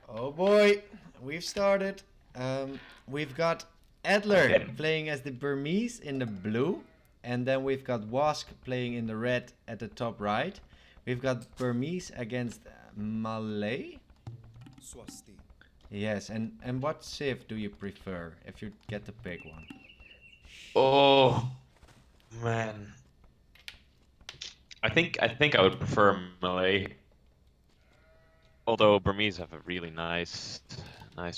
Oh boy, we've started. We've got Edler playing as the Burmese in the blue, and then we've got WaSk playing in the red at the top right. We've got Burmese against Malay. Swasti. Yes, and what civ do you prefer if you get to pick one? Oh man, I think I would prefer Malay. Although Burmese have a really nice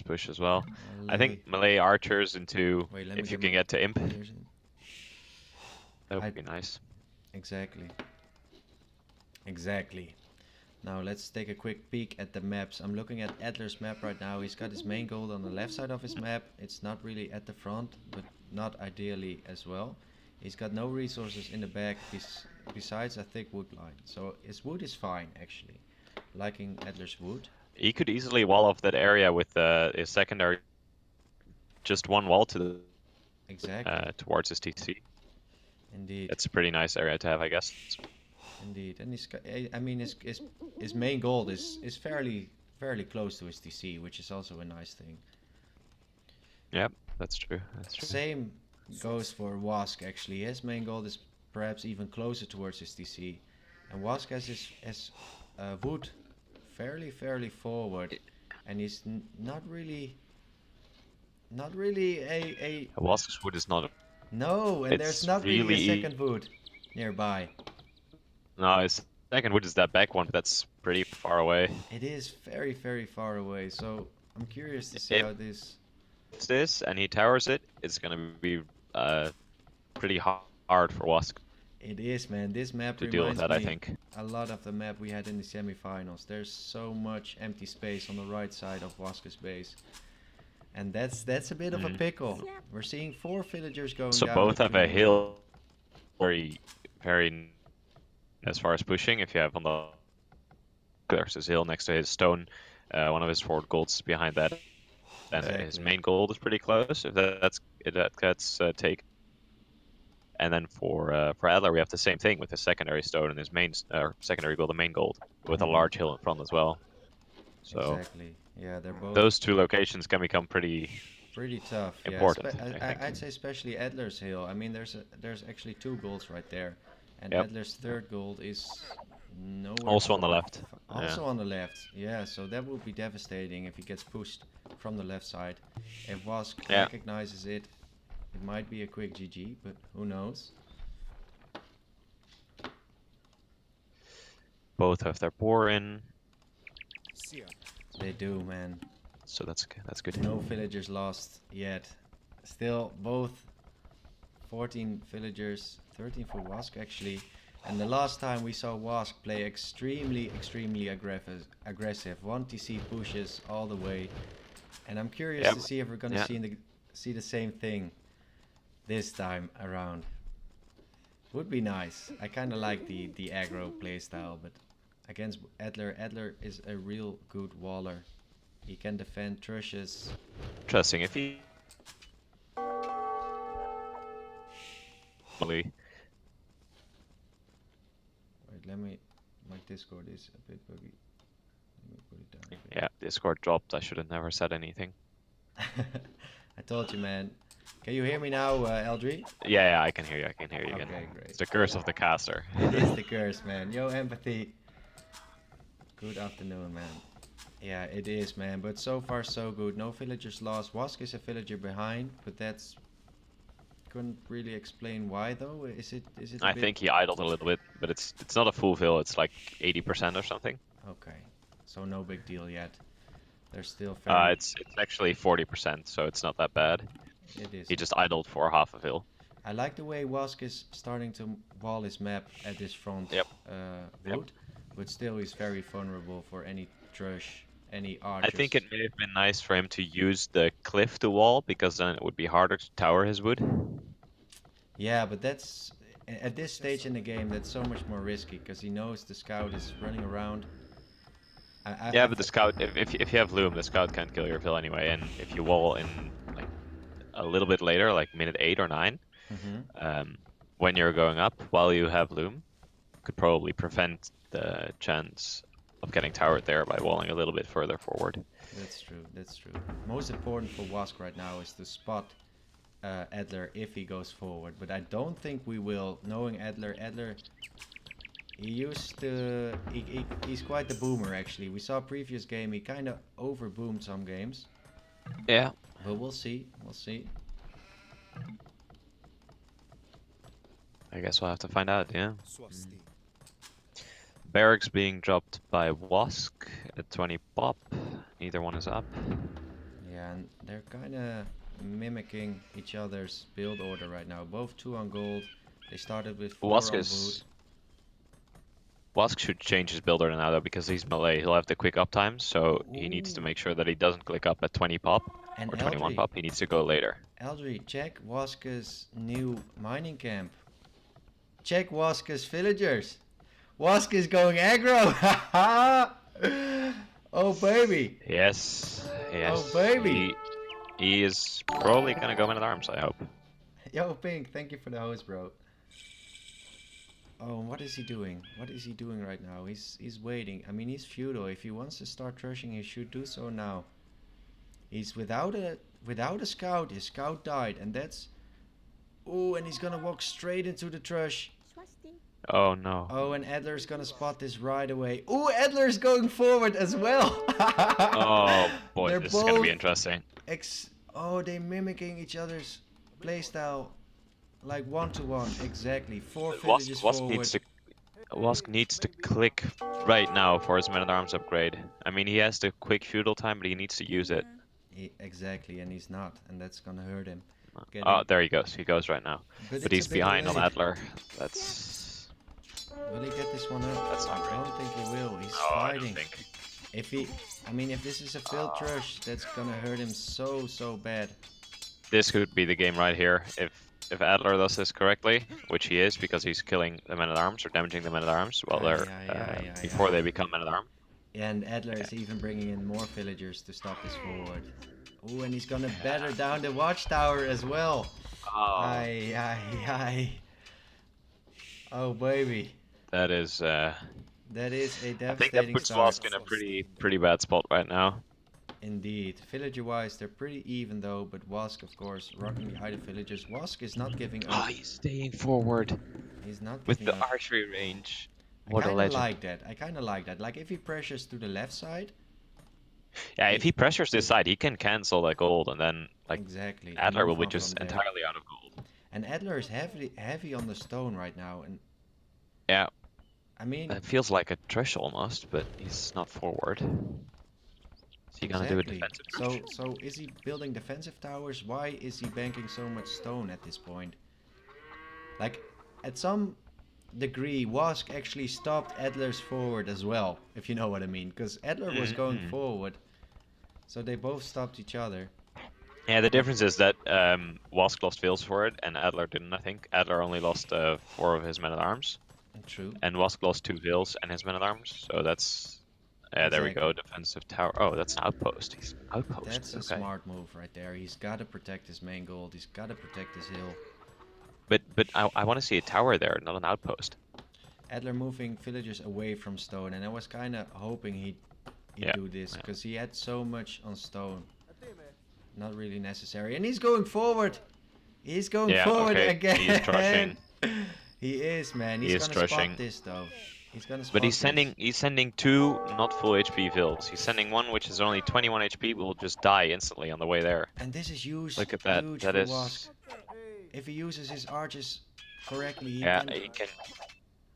push as well. I think Malay archers into Wait, let me if you get can my get to imp, ears in. that would be nice. Exactly. Exactly. Now let's take a quick peek at the maps. I'm looking at Edler's map right now. He's got his main gold on the left side of his map. It's not really at the front, but not ideally as well. He's got no resources in the back besides a thick wood line. So his wood is fine actually. Liking Edler's wood. He could easily wall off that area with his secondary, just one wall to the towards his TC. Indeed. It's a pretty nice area to have, I guess. Indeed, and I mean his main gold is fairly close to his TC, which is also a nice thing. Yep, that's true. That's true. Same goes for WaSk actually. His main gold is perhaps even closer towards his TC, and WaSk has his wood fairly forward, and he's not really a WaSk's wood is not. no, and there's not really a second wood nearby. No, his second wood is that back one, but that's pretty far away. It is very far away, so I'm curious to see how this. It's this, and he towers it. It's gonna be pretty hard for WaSk. It is, man. This map to deal with that, I reminds think. me a lot of the map we had in the semifinals. There's so much empty space on the right side of WaSk's base, and that's a bit of a pickle. We're seeing 4 villagers going So down. both have a hill, very as far as pushing. If you have on the there's his hill next to his stone, one of his forward golds behind that, and his main gold is pretty close. If that gets taken. And then for Adler, we have the same thing with his secondary stone and his main secondary gold, the main gold, with a large hill in front as well. So exactly, yeah, they're both. Those two locations can become pretty tough. Important. Yeah, I'd say especially Adler's hill. I mean, there's actually 2 golds right there, and Yep. Adler's third gold is nowhere. Also on the left. Also on the left, yeah. So that would be devastating if he gets pushed from the left side. If WaSk recognizes it. It might be a quick GG, but who knows? Both have their boar in. They do, man. So that's good. No villagers lost yet. Still, both 14 villagers, 13 for WaSk actually. And the last time we saw WaSk play extremely aggressive. 1 TC pushes all the way. And I'm curious to see if we're gonna see the same thing this time around. Would be nice. I kind of like the aggro playstyle, but against Edler is a real good waller. He can defend trushes. Interesting. If he Wait, my Discord is a bit buggy. Let me put it down. Yeah, Discord dropped. I should have never said anything. I told you, man. Can you hear me now, Eldry? Yeah, I can hear you. I can hear you again. Okay, great. It's the curse of the caster. It is the curse, man. Yo, empathy. Good afternoon, man. Yeah, it is, man. But so far, so good. No villagers lost. WaSk is a villager behind, but that's couldn't really explain why though. Is it? I think he idled a little bit, but it's not a full fill. It's like 80% or something. Okay, so no big deal yet. There's still. It's actually 40%, so it's not that bad. It is. He just idled for half a fill. I like the way WaSk is starting to wall his map at this front wood, but still he's very vulnerable for any trush, any archers. I think it may have been nice for him to use the cliff to wall, because then it would be harder to tower his wood. Yeah, but that's at this stage in the game that's so much more risky, because he knows the scout is running around. But the scout, if you have loom, the scout can't kill your fill anyway, and if you wall in like a little bit later, like minute 8 or 9, when you're going up while you have loom, could probably prevent the chance of getting towered there by walling a little bit further forward. That's true. That's true. Most important for WaSk right now is to spot Edler if he goes forward, but I don't think we will. Knowing Edler, he used to. He's quite the boomer actually. We saw previous game he kind of over boomed some games. Yeah. But we'll see. We'll see. I guess we'll have to find out. Yeah. Barracks being dropped by WaSk at 20 pop. Neither one is up. Yeah, and they're kind of mimicking each other's build order right now. Both 2 on gold. They started with 4 WaSk on is. wood. WaSk should change his build order now though, because he's melee. He'll have the quick up time, so he needs to make sure that he doesn't click up at 20 pop And or 21 Eldry. pop. He needs to go later. Eldry, check WaSk's new mining camp. Check WaSk's villagers. WaSk is going aggro. Oh baby. Yes. Yes. Oh baby. He is probably gonna go man at arms, I hope. Yo Pink, thank you for the host, bro. Oh, what is he doing? What is he doing right now? He's waiting. I mean, he's feudal. If he wants to start trushing, he should do so now. He's without a scout. His scout died, and that's. Oh, and he's gonna walk straight into the trush. Oh no. Oh, and Edler's gonna spot this right away. Oh, Edler's going forward as well. Oh boy, They're this is gonna be both interesting. Oh, they mimicking each other's playstyle, like 1-to-1 exactly. 4 villages forward. WaSk needs to click right now for his man-at-arms upgrade. I mean, he has the quick feudal time, but he needs to use it. Exactly, and he's not, and that's gonna hurt him. Oh, there he goes. He goes right now. But But it's he's a bit behind on late. Adler. That's. Will he get this one up? That's not I great. don't think he will. He's Oh, I don't fighting. think. If this is a failed trush, that's gonna hurt him so bad. This could be the game right here. If Adler does this correctly, which he is because he's killing the men-at-arms or damaging the men-at-arms while they're before they become men-at-arms. And Adler is even bringing in more villagers to stop this forward. Ooh, and he's gonna batter down the watchtower as well. Oh, Aye. Oh baby. that is. That is a I think devastating that puts start. WaSk in a pretty bad spot right now. Indeed. Villager-wise, they're pretty even though, but WaSk, of course, rocking behind the villagers. WaSk is not giving up. Oh, he's staying forward He's not with giving the up. archery range. I What a kinda legend! like that. I kind of like that. Like if he pressures to the left side. Yeah, if he pressures this side, he can cancel that gold, and then like Exactly. and Adler will move be on just from there. entirely out of gold. And Adler is heavy on the stone right now, and Yeah, I mean, it feels like a trush almost, but he's not forward. Is he gonna do a exactly. defensive trush? So is he building defensive towers? Why is he banking so much stone at this point? Like, at some degree, WaSk actually stopped Adler's forward as well, if you know what I mean, because Adler was going forward, so they both stopped each other. Yeah, the difference is that WaSk lost vills for it, and Adler didn't. I think Adler only lost 4 of his men-at-arms, True. and WaSk lost 2 vills and his men-at-arms. So that's there we go. Defensive tower. Oh, that's an outpost. He's outpost. That's a okay. smart move right there. He's got to protect his main gold. He's got to protect his hill. But I want to see a tower there, not an outpost. Adler moving villagers away from stone, and I was kind of hoping he'd do this because he had so much on stone. Not really necessary, and he's going forward. He's going forward again. He is trushing. He is, man. He He's is gonna trushing. spot this though. He's gonna spot But he's this. sending 2 not full HP vills. He's sending one which is only 21 HP, will just die instantly on the way there. And this is huge. Look at that. Huge That for is. WaSk. If he uses his archers correctly, he Yeah, can. he can.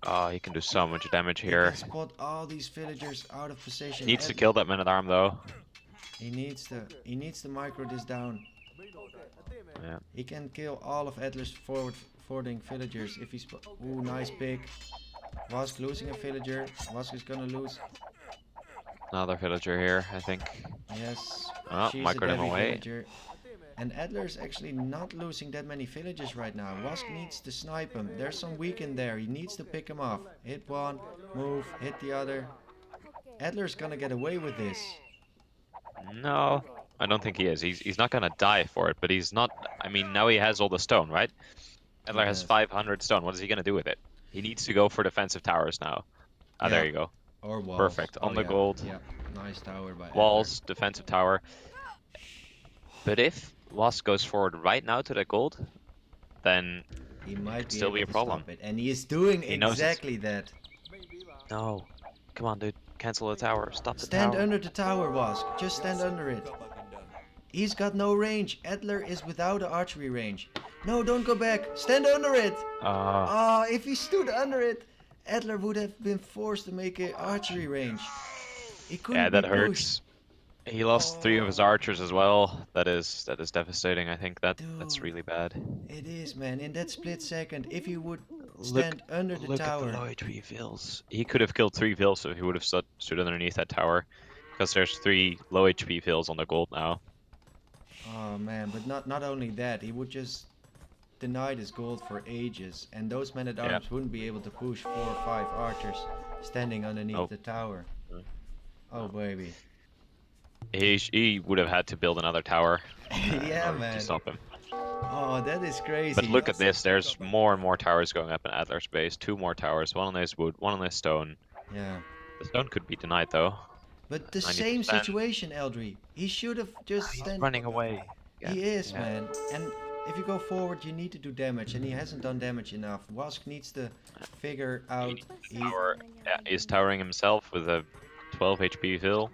Oh, he can do so much damage He here. can spot all these villagers out of position. Needs to and kill that man-at-arm though. He needs to micro this down. Yeah. He can kill all of Adler's forwarding villagers if he's. Ooh, nice pick. WaSk losing a villager. WaSk is gonna lose. Another villager here, I think. Yes. Oh, she's a microed him Devi away. villager. And Adler is actually not losing that many villagers right now. WaSk needs to snipe him. There's some weak in there. He needs to pick him off. Hit one, move, hit the other. Adler's gonna get away with this. No, I don't think he is. He's not gonna die for it, but he's not. I mean, now he has all the stone, right? Adler has does. 500 stone. What is he gonna do with it? He needs to go for defensive towers now. Ah, there Yeah. you go. Or walls. Perfect. On the yeah. gold. Yeah, nice tower by Walls, defensive tower. But if WaSk goes forward right now to that gold, then Adler. He might be still able be a to problem. stop it. And he is doing He knows it's... exactly that. No. Come on, dude. Cancel the tower. Stop the Stand tower. under the tower, WaSk. Just stand under it. He's got no range. Adler is without an archery range. No, don't go back. Stand under it. If he stood under it, Adler would have been forced to make an archery range. He couldn't Yeah, that be hurts. pushed. He lost 3 of his archers as well. That is devastating. I think that's Dude, really bad. It is, man. In that split second, if he would stand under the tower. Look at the low HP Vils. He could have killed 3 Vils if he would have stood underneath that tower. Because there's 3 low HP Vils on the gold now. Oh man, but not only that, he would just deny his gold for ages, and those men-at-arms wouldn't be able to push 4 or 5 archers standing underneath the tower. Oh baby. He would have had to build another tower Yeah, man. to stop him. Oh, that is crazy. But look at this, there's more and more towers going up in Adler's base. 2 more towers, 1 on this wood, 1 on this stone. Yeah. The stone could be denied though. But the 90%. same situation, Eldry. He should have just He's running away. He is, man. And if you go forward, you need to do damage, and he hasn't done damage enough. WaSk needs to figure out... He's towering himself with a 12 HP Vil.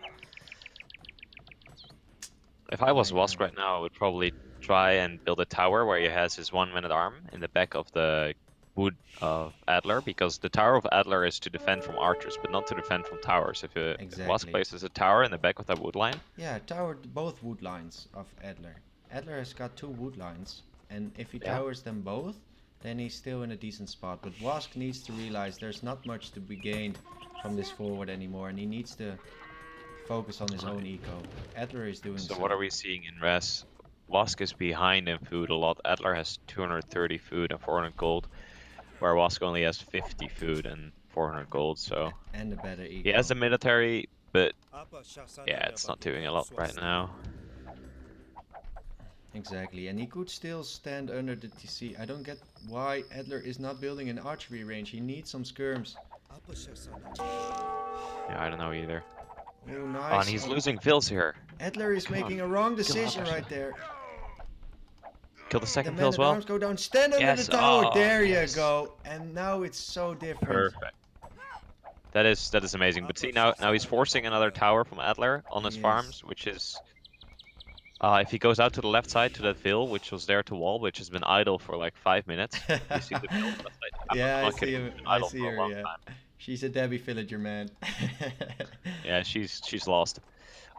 If I was WaSk right now, I would probably try and build a tower where he has his 1 man-at-arm in the back of the wood of Adler, because the tower of Adler is to defend from archers, but not to defend from towers. If WaSk places a tower in the back of that wood line... Yeah, tower both wood lines of Adler. Adler has got 2 wood lines, and if he towers them both, then he's still in a decent spot. But WaSk needs to realize there's not much to be gained from this forward anymore, and he needs to focus on his own eco. Adler is doing so. So what are we seeing in res? WaSk is behind in food a lot. Adler has 230 food and 400 gold, where WaSk only has 50 food and 400 gold. So and a better eco. He has a military, but yeah, it's not doing a lot right now. Exactly, and he could still stand under the TC. I don't get why Adler is not building an archery range. He needs some skirms. Yeah, I don't know either. Oh, nice. Oh, and he's losing Vils here. Adler is making a wrong decision right there. Kill the second Vil as well. Go down. Stand under the tower. There you go. And now it's so different. Perfect. That is amazing. But see, now he's forcing another tower from Adler on his farms, which is... if he goes out to the left side to that Vil, which was there to wall, which has been idle for like 5 minutes. You see the Vil on the side? Yeah, I see her, yeah. She's a Debbie villager, man. Yeah, she's lost.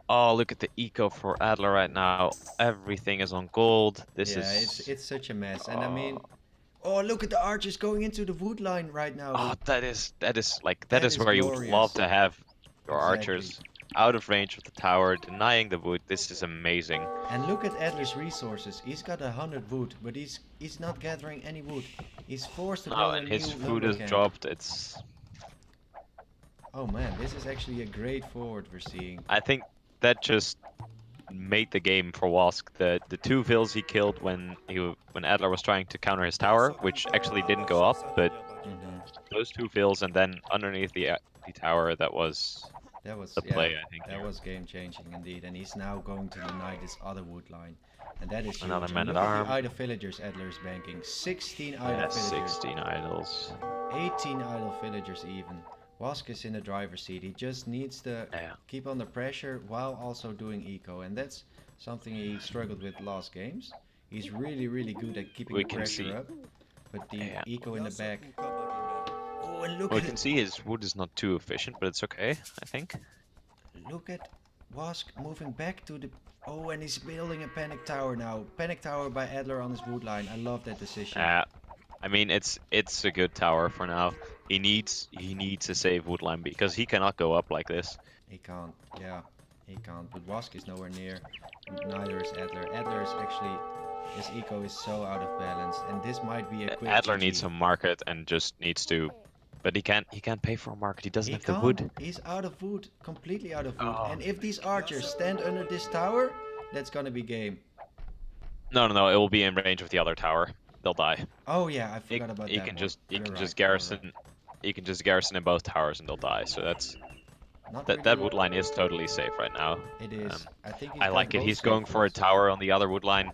Oh, look at the eco for Adler right now. Everything is on gold. This is... it's such a mess. And I mean... Oh, look at the archers going into the wood line right now. Oh, that is where you would love to have your archers out of range of the tower, denying the wood. This is amazing. And look at Adler's resources. He's got 100 wood, but he's not gathering any wood. He's forced to build a new his food has dropped. It's... Oh man, this is actually a great forward we're seeing. I think that just made the game for WaSk. The 2 Vils he killed when Adler was trying to counter his tower, which actually didn't go up, but those 2 Vils and then underneath the tower, that was the play, I think. That was game changing indeed, and he's now going to deny this other wood line. And that is another huge. man-at-arm. The idle villagers Adler is banking. 16 idle villagers. 16 idols. 18 idle villagers even. WaSk is in the driver's seat. He just needs to keep under pressure while also doing eco, and that's something he struggled with last games. He's really, really good at keeping the pressure up, but the eco in the back. Oh, and look we can see his wood is not too efficient, but it's okay, I think. Look at WaSk moving back to the... Oh, and he's building a panic tower now. Panic tower by Adler on his wood line. I love that decision. I mean, it's a good tower for now. He needs a safe wood line because he cannot go up like this. He can't. Yeah, he can't. But WaSk is nowhere near. Neither is Adler. Adler is actually... His eco is so out of balance, and this might be a quick Adler GG. needs a market and just needs to... But he can't pay for a market. He doesn't have the wood. He's out of wood. Completely out of wood. And if these archers stand under this tower, that's gonna be game. No. It will be in range of the other tower. They'll die. Oh yeah, I forgot about that. He can just garrison in both towers and they'll die. So that's Not That really. wood line is totally safe right now. It is. I think he's I got like it. both He's safe going for a roofs. tower on the other wood line.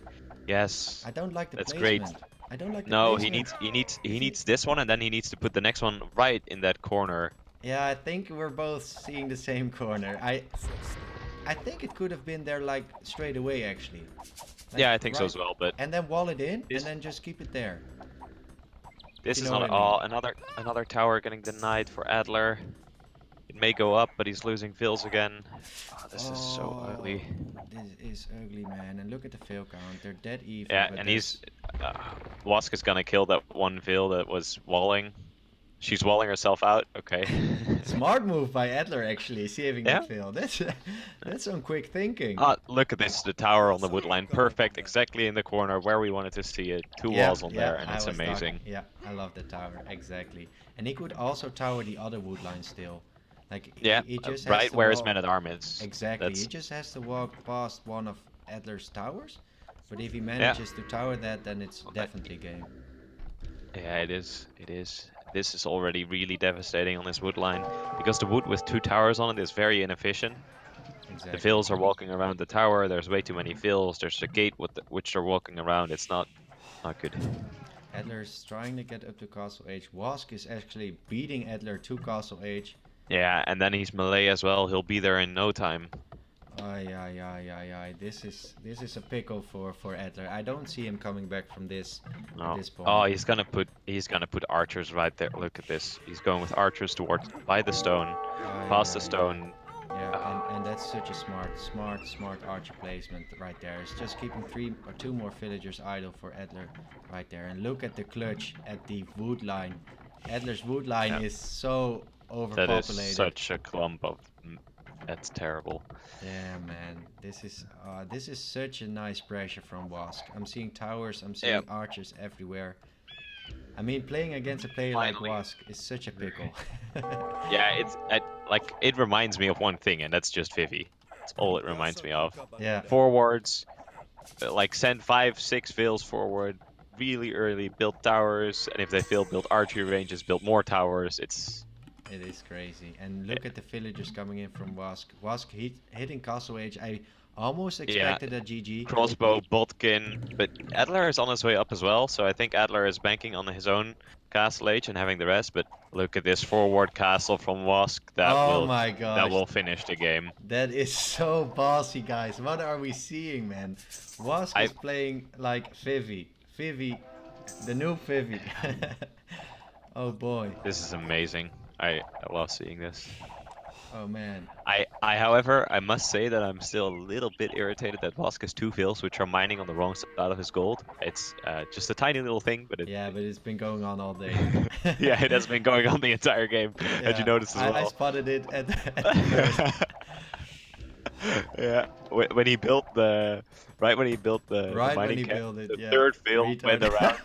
Yes, I don't like the that's great. placement. I don't like the No, placement. he needs this one, and then he needs to put the next one right in that corner. Yeah, I think we're both seeing the same corner. I think it could have been there like straight away actually. Like, Yeah, I think so right, as well. But and then wall it in, this and then just keep it there. this You is know not what I mean? another tower getting denied for Adler. It may go up, but he's losing fills again. Oh, this is so ugly. This is ugly, man. And look at the fail count. They're dead even. Yeah, but and there's- WaSk is gonna kill that one fill that was walling. She's walling herself out. Okay. Smart move by Edler actually, saving Yeah. that fail. That's some quick thinking. Look at this, the tower on the wood line, perfect, exactly in the corner where we wanted to see it. Two walls on there, and I it's was amazing. talking. Yeah, I love the tower exactly. And he could also tower the other wood line still. Like Yeah, he just has right to where his walk. man at arm is. Exactly. That's He just has to walk past one of Edler's towers. But if he manages to tower that, then it's definitely game. Yeah, it is. It is. This is already really devastating on this wood line because the wood with two towers on it is very inefficient. Exactly. The fills are walking around the tower. There's way too many fills. There's a gate with which they're walking around. It's not good. Adler's trying to get up to Castle H. WaSk is actually beating Edler to Castle H. Yeah, and then he's melee as well. He'll be there in no time. Ay. This is a pickle for Edler. I don't see him coming back from this at this point. Oh, he's gonna put archers right there. Look at this. He's going with archers towards by the stone, past the stone. Yeah, and that's such a smart archer placement right there. It's just keeping 3 or 2 more villagers idle for Edler right there. And look at the clutch at the wood line. Edler's wood line is so overpopulated. That is such a clump of. That's terrible. Yeah, man. This is such a nice pressure from WaSk. I'm seeing towers. I'm seeing archers everywhere. I mean, playing against a player like WaSk is such a pickle. Yeah, it reminds me of one thing, and that's just Vivi. That's all it reminds me of. Yeah. Forwards, like send 5-6 fills forward really early, build towers, and if they fail, build archery ranges, build more towers. It is crazy. And look at the villagers coming in from WaSk. WaSk hitting Castle Age. I almost expected a GG. Crossbow, Botkin, but Adler is on his way up as well, so I think Adler is banking on his own Castle Age and having the rest, but look at this forward castle from WaSk. My gosh. That will finish the game. That is so bossy, guys. What are we seeing, man? WaSk is playing like Vivi. Vivi, the new Vivi. Oh boy. This is amazing. I love seeing this. Oh man. However, I must say that I'm still a little bit irritated that WaSk has 2 fills which are mining on the wrong side of his gold. It's just a tiny little thing, but but it's been going on all day. Yeah, it has been going on the entire game. Yeah, as you noticed as well. I spotted it at the Yeah, when he built the mining camp, the third fill went around.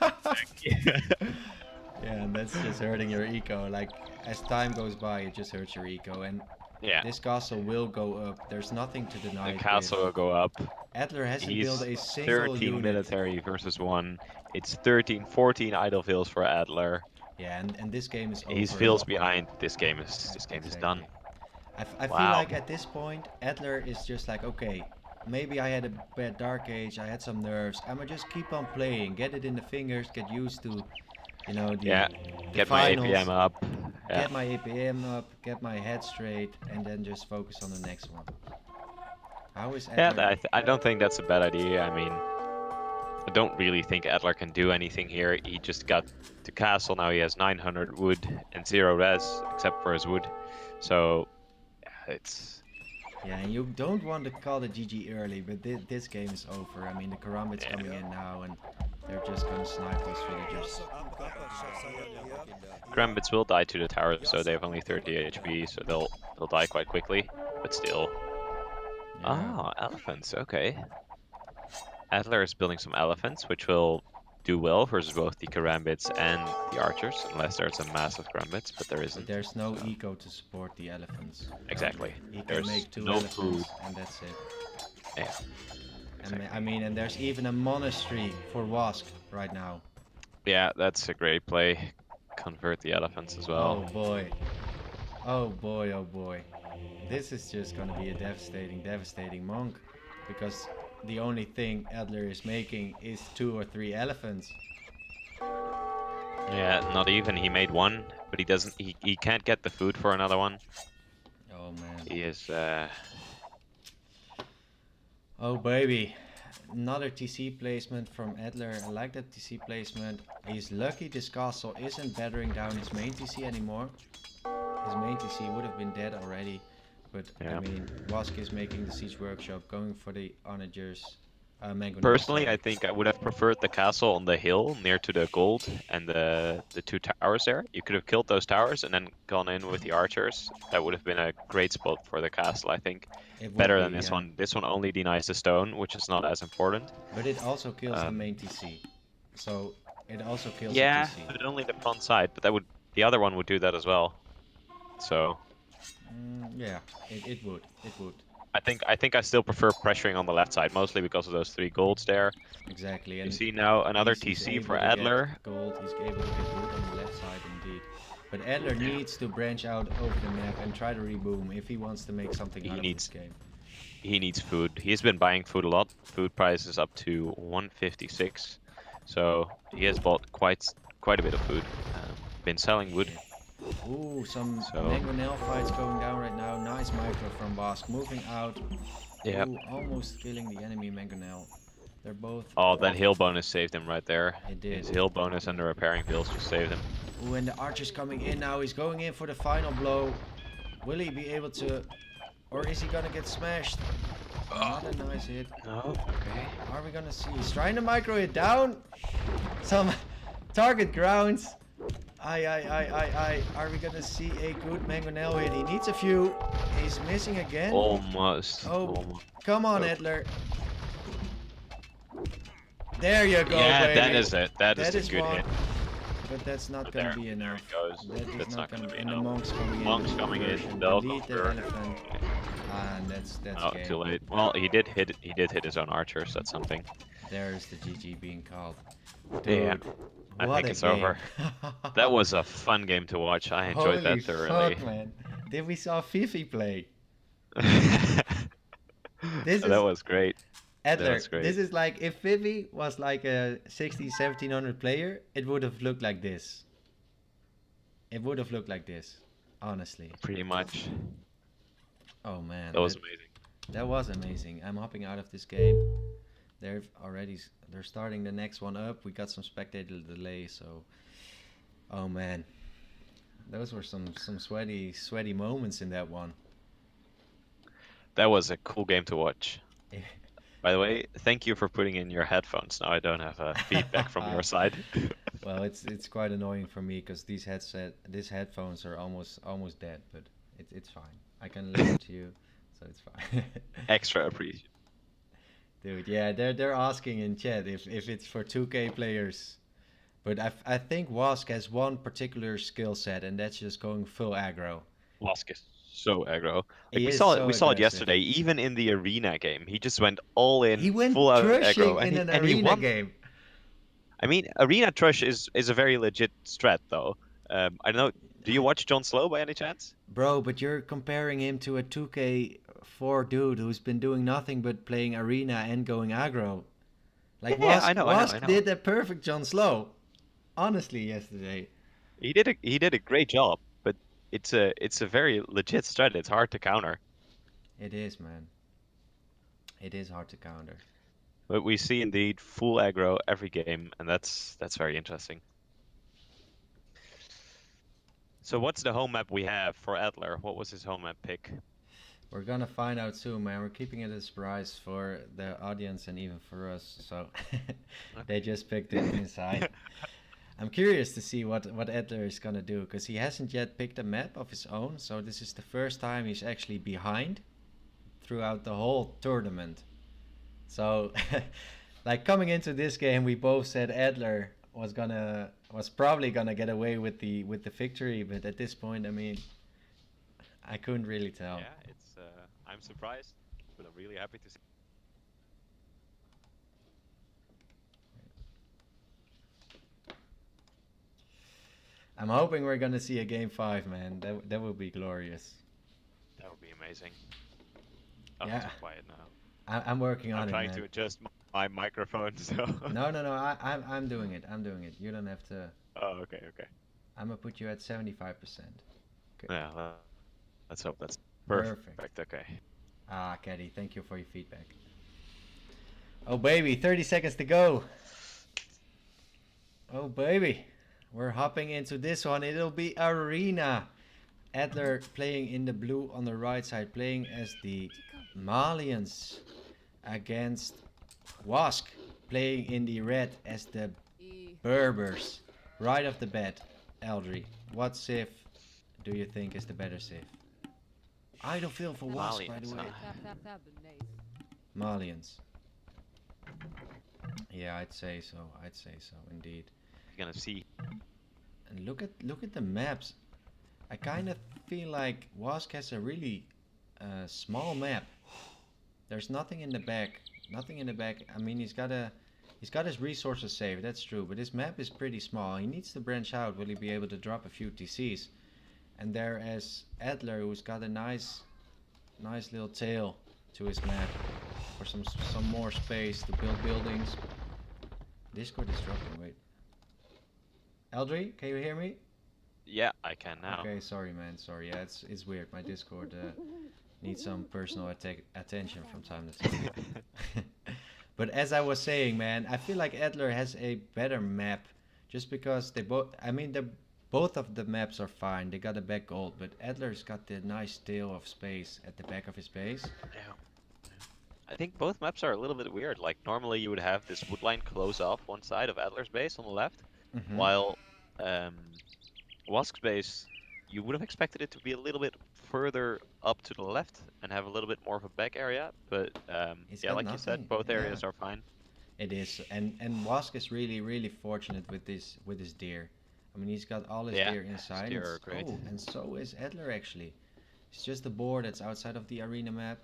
Yeah, and that's just hurting your eco. Like, as time goes by, it just hurts your eco. And this castle will go up. There's nothing to deny. The castle will go up. Adler hasn't built a single 13 unit. military versus 1. It's 14 idle fills for Adler. Yeah, and this game is over. He's fills behind. This game is done. I feel like at this point, Adler is just like, okay, maybe I had a bad Dark Age, I had some nerves. I'ma just keep on playing, get it in the fingers, get used to, you know, the get finals, my APM up. Get my APM up, get my head straight, and then just focus on the next one. How is Adler? I don't think that's a bad idea. I mean, I don't really think Adler can do anything here. He just got to castle, now he has 900 wood and 0 res, except for his wood. So, it's... Yeah, and you don't want to call it GG early, but this game is over. I mean, the Karambit's coming in now, and they're just gonna snipe those villagers. Karambits will die to the tower, so they have only 30 HP, so they'll die quite quickly, but still. Yeah. Elephants, okay. Adler is building some elephants, which will do well versus both the Karambits and the archers, unless there's a massive Karambits, but there isn't. But there's no eco to support the elephants. Exactly. He can there's make 2 no elephants, food. and that's it. Yeah. Exactly. And, I mean, and there's even a monastery for WaSk right now. Yeah, that's a great play. Convert the elephants as well. Oh boy. Oh boy, oh boy. This is just gonna be a devastating monk, because the only thing Adler is making is 2 or 3 elephants. Yeah, not even. He made one, but he doesn't. He can't get the food for another one. Oh man. He is. Oh baby. Another TC placement from Adler. I like that TC placement. He's lucky this castle isn't battering down his main TC anymore. His main TC would have been dead already. But Yeah. I mean, WaSk is making the Siege Workshop, going for the onagers. Mangonel, Personally, sorry. I think I would have preferred the castle on the hill near to the gold and the 2 towers there. You could have killed those towers and then gone in with the archers. That would have been a great spot for the castle, I think. It would Better be, than this yeah. one. This one only denies the stone, which is not as important. But it also kills the main TC. So it also kills Yeah, the TC. but only the front side. But that would the other one would do that as well. So Yeah, it would. It would. I think I still prefer pressuring on the left side, mostly because of those 3 golds there. Exactly. You And see now another he's TC able for to get Adler. gold. He's able to get wood on the left side indeed. But Adler needs to branch out over the map and try to reboom if he wants to make something out of this game. He needs food. He's been buying food a lot. Food price is up to 156, so he has bought quite a bit of food. Been selling wood. Ooh, some Mangonel fights going down right now. Nice micro from WaSk, moving out. Yeah. Ooh, almost killing the enemy Mangonel. They're both. Oh, that hill bonus saved him right there. It did. His hill bonus and the repairing bills just saved him. Ooh, and the archer's coming in now. He's going in for the final blow. Will he be able to, or is he gonna get smashed? Not a nice hit. Oh, okay. Are we gonna see? He's trying to micro it down. Some target grounds. Are we gonna see a good Mangonel hit? He needs a few. He's missing again. Almost. Oh, Almost. come on, Edler. There you go, Yeah, baby. that is it. That is a good one. hit. But that's not gonna be enough. There it goes. That is That's not gonna be be. And the enough. monks coming in. Monks coming in. Conversion. They'll Delete the convert. elephant. And that's Oh, game. too late. Well, he did hit his own archers. That's something. There's the GG being called. Yeah. Dude, I what think a it's game. over. That was a fun game to watch. I enjoyed Holy that thoroughly. fuck, man. Did we saw Fifi play? That was great. Adler, That's great. this is like, if Fifi was like a 1700 player, it would have looked like this. It would have looked like this, honestly. Pretty much. Oh man. That was amazing. That was amazing. I'm hopping out of this game. They're starting the next one up. We got some spectator delay, so oh man. Those were some sweaty moments in that one. That was a cool game to watch. By the way, thank you for putting in your headphones. Now I don't have feedback from your side. Well, it's quite annoying for me because these headphones are almost dead, but it's fine. I can listen to you, so it's fine. Extra appreciate. Dude, yeah, they're asking in chat if it's for 2K players, but I think WaSk has one particular skill set, and that's just going full aggro. WaSk is so aggro. Like, He we is saw so it aggressive. yesterday, even in the arena game. He just went all in, He went full out crushing aggro, in an and he arena won. game. I mean, arena Trush is a very legit strat, though. I don't know. Do you watch John Slow by any chance? Bro, but you're comparing him to a 2K4 dude who's been doing nothing but playing arena and going aggro. Like, Yeah, WaSk, I know. WaSk did a perfect John Slow. Honestly, yesterday. He did a great job, but it's a very legit strat. It's hard to counter. It is, man. It is hard to counter. But we see indeed full aggro every game, and that's very interesting. So what's the home map we have for Adler? What was his home map pick? We're gonna find out soon, man. We're keeping it a surprise for the audience and even for us. So they just picked it inside. I'm curious to see what Adler is gonna do, because he hasn't yet picked a map of his own. So this is the first time he's actually behind throughout the whole tournament. So like, coming into this game, we both said Adler was probably gonna get away with the victory, but at this point, I mean, I couldn't really tell. Yeah, I'm surprised, but I'm really happy to see. I'm hoping we're gonna see a game 5, man. That would be glorious. That would be amazing. Oh, Yeah. it's too quiet now. I'm working I'm on it, trying man. to adjust my microphone, so. No, no, no. I'm doing it. I'm doing it. You don't have to. Oh, okay, okay. I'm gonna put you at 75%. Okay. Yeah, let's hope that's Perfect. perfect. Okay. Ah, Caddy, thank you for your feedback. Oh baby, 30 seconds to go. Oh baby, we're hopping into this one. It'll be Arena. Edler playing in the blue on the right side, playing as the Malians against WaSk playing in the red as the Berbers. Right off the bat, Eldry, what Civ do you think is the better Civ? I don't feel for WaSk, by the way. Malians. Yeah, I'd say so. I'd say so, indeed. You're gonna see. And look at the maps. I kind of feel like WaSk has a really small map. There's nothing in the back. Nothing in the back. I mean, he's got his resources saved. That's true. But his map is pretty small. He needs to branch out. Will he be able to drop a few TCs? And there is Edler, who's got a nice little tail to his map for some more space to build buildings. Discord is dropping. Wait. Eldry, can you hear me? Yeah, I can now. Okay, sorry man, sorry. Yeah, it's weird. My Discord needs some personal attention from time to time. But as I was saying, man, I feel like Edler has a better map, just because they both. I mean, both of the maps are fine. They got a back gold, but Edler's got the nice tail of space at the back of his base. Yeah. I think both maps are a little bit weird. Like normally you would have this wood line close off one side of Adler's base on the left, while WaSk's base, you would have expected it to be a little bit further up to the left and have a little bit more of a back area. But yeah, like you said, both areas are fine. It is, and WaSk is really fortunate with his deer. I mean, he's got all his deer inside. His deer are great. Oh, and so is Edler actually. It's just the board that's outside of the arena map,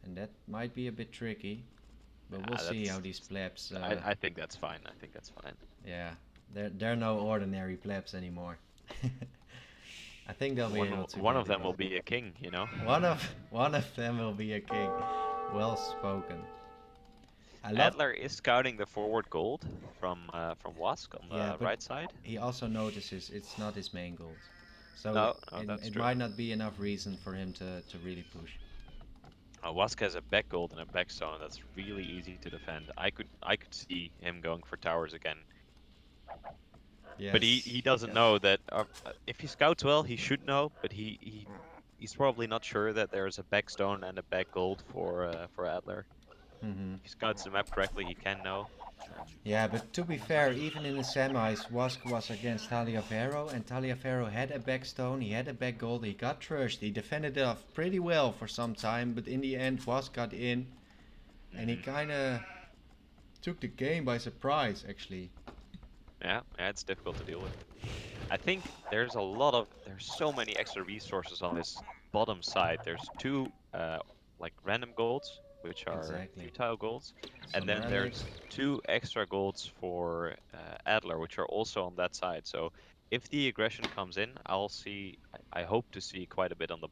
and that might be a bit tricky. But we'll see how these plebs. I think that's fine. I think that's fine. Yeah, they're no ordinary plebs anymore. I think they'll be able to. One of them will be a king, you know. One of them will be a king. Well spoken. Adler is scouting the forward gold from WaSk on the right side. He also notices it's not his main gold, so no, it might not be enough reason for him to really push. WaSk has a back gold and a back stone that's really easy to defend. I could see him going for towers again. Yes, but he doesn't know that. If he scouts well, he should know. But he's probably not sure that there's a back stone and a back gold for Adler. If he scouts the map correctly, he can know. Yeah, but to be fair, even in the semis, WaSk was against Taliaferro, and Taliaferro had a back stone, he had a back gold, he got trushed, he defended it off pretty well for some time, but in the end, WaSk got in, and he kind of took the game by surprise, actually. Yeah, it's difficult to deal with. I think there's so many extra resources on this bottom side. There's two like random golds, which are futile golds, and then there's two extra golds for Adler, which are also on that side. So if the aggression comes in, I hope to see quite a bit on the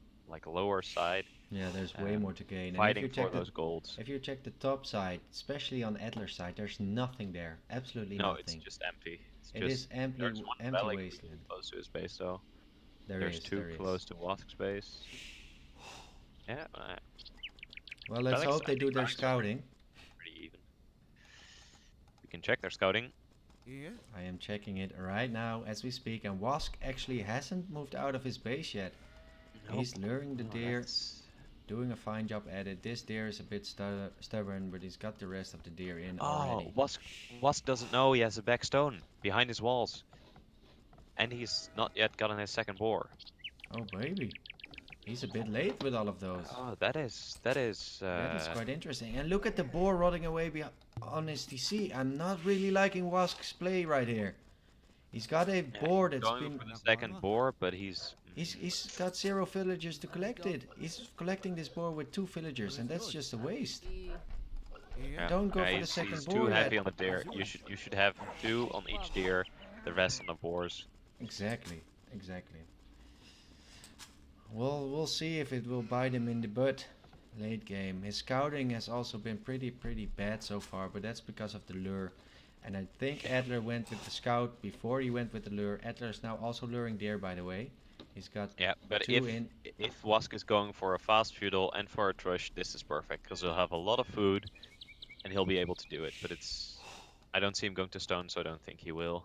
lower side. Yeah, there's way more to gain. Fighting and for those golds. If you check the top side, especially on Adler's side, there's nothing there. Absolutely nothing. No, it's just empty. It is empty wasteland. Close to his base, though. There's two close to WaSk's base. Yeah. Well, let's hope they do their scouting. Pretty even. We can check their scouting. Yeah. I am checking it right now as we speak, and WaSk actually hasn't moved out of his base yet. Nope. He's luring the deer, doing a fine job at it. This deer is a bit stubborn, but he's got the rest of the deer in already. WaSk doesn't know he has a back stone behind his walls. And he's not yet gotten his second boar. Oh, baby. He's a bit late with all of those. Oh, that is quite interesting. And look at the boar rotting away on his TC. I'm not really liking WaSk's play right here. He's got a boar that's going for the second boar, but he's got 0 villagers to collect it. He's collecting this boar with 2 villagers, and that's just a waste. Yeah. Don't go for the second he's boar. Too heavy on the deer. You should have 2 on each deer, the rest on the boars. Exactly. We'll see if it will bite him in the butt late game. His scouting has also been pretty bad so far, but that's because of the lure. And I think Edler went with the scout before he went with the lure. Edler is now also luring deer, by the way. He's got Yeah, but two in. if WaSk is going for a fast feudal and for a trush, this is perfect because he'll have a lot of food and he'll be able to do it. But I don't see him going to stone, so I don't think he will.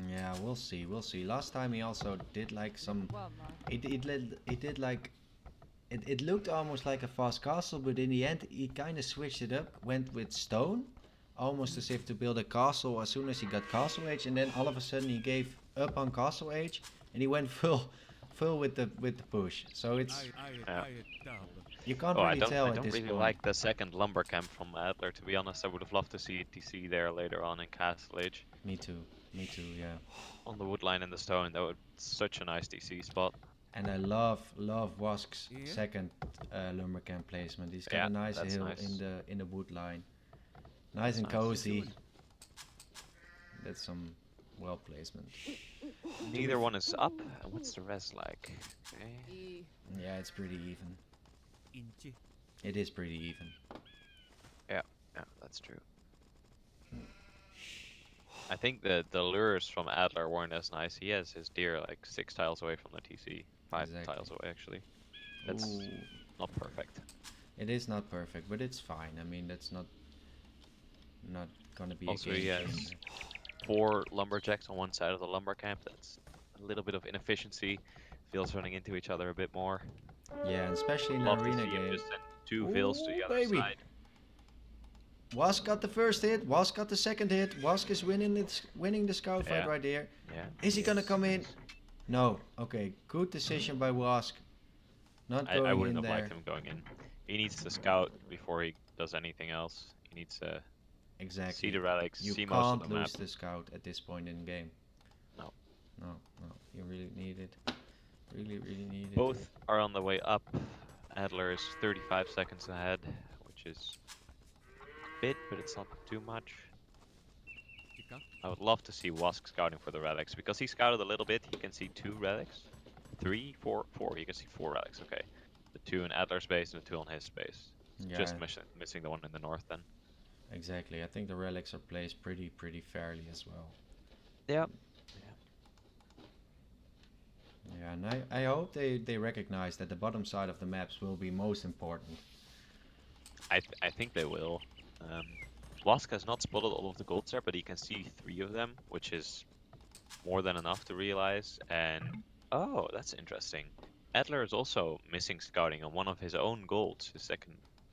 Yeah, we'll see. We'll see. Last time he also did like some. It looked almost like a fast castle, but in the end he kind of switched it up. Went with stone, almost as if to build a castle as soon as he got castle age, and then all of a sudden he gave up on castle age and he went full with the push. So it's you can't really tell I at don't this really point. like the second lumber camp from Adler. To be honest, I would have loved to see TC there later on in Castle Age. Me too. Me too. Yeah. On the wood line and the stone, that would such a nice TC spot. And I love WaSk's second lumber camp placement. He's got a nice hill in the wood line. Nice and cozy. That's some well placement. Neither one is up. What's the rest like? Okay. Yeah, it's pretty even. It is pretty even. Yeah, that's true. I think the lures from Adler weren't as nice. He has his deer like 6 tiles away from the TC. 5 tiles away actually. That's not perfect. It is not perfect, but it's fine. I mean, that's not gonna be also, a game he has changer. 4 lumberjacks on one side of the lumber camp. That's a little bit of inefficiency. Fields running into each other a bit more. Yeah, and especially in the arena game. Just send 2 fields to the other side. WaSk got the first hit. WaSk got the second hit. WaSk is winning the scout fight right there. Yeah. Is he gonna come in? No. Okay, good decision by WaSk. Not going in there. I wouldn't have liked him going in. He needs to scout before he does anything else. He needs to see the relics, see most of the map. You can't lose the scout at this point in the game. No. You really need it. Really need it. Both are on the way up. Adler is 35 seconds ahead, which is a bit, but it's not too much. I would love to see WaSk scouting for the relics, because he scouted a little bit. He can see 2 relics. 3, 4. He can see 4 relics, okay. The 2 in Adler's base and the 2 on his base. Yeah. Just missing the one in the north then. Exactly. I think the relics are placed pretty fairly as well. Yeah. Yeah, and I hope they recognize that the bottom side of the maps will be most important. I think they will. WaSk has not spotted all of the golds there, but he can see 3 of them, which is more than enough to realize. And oh, that's interesting. Adler is also missing scouting on one of his own golds,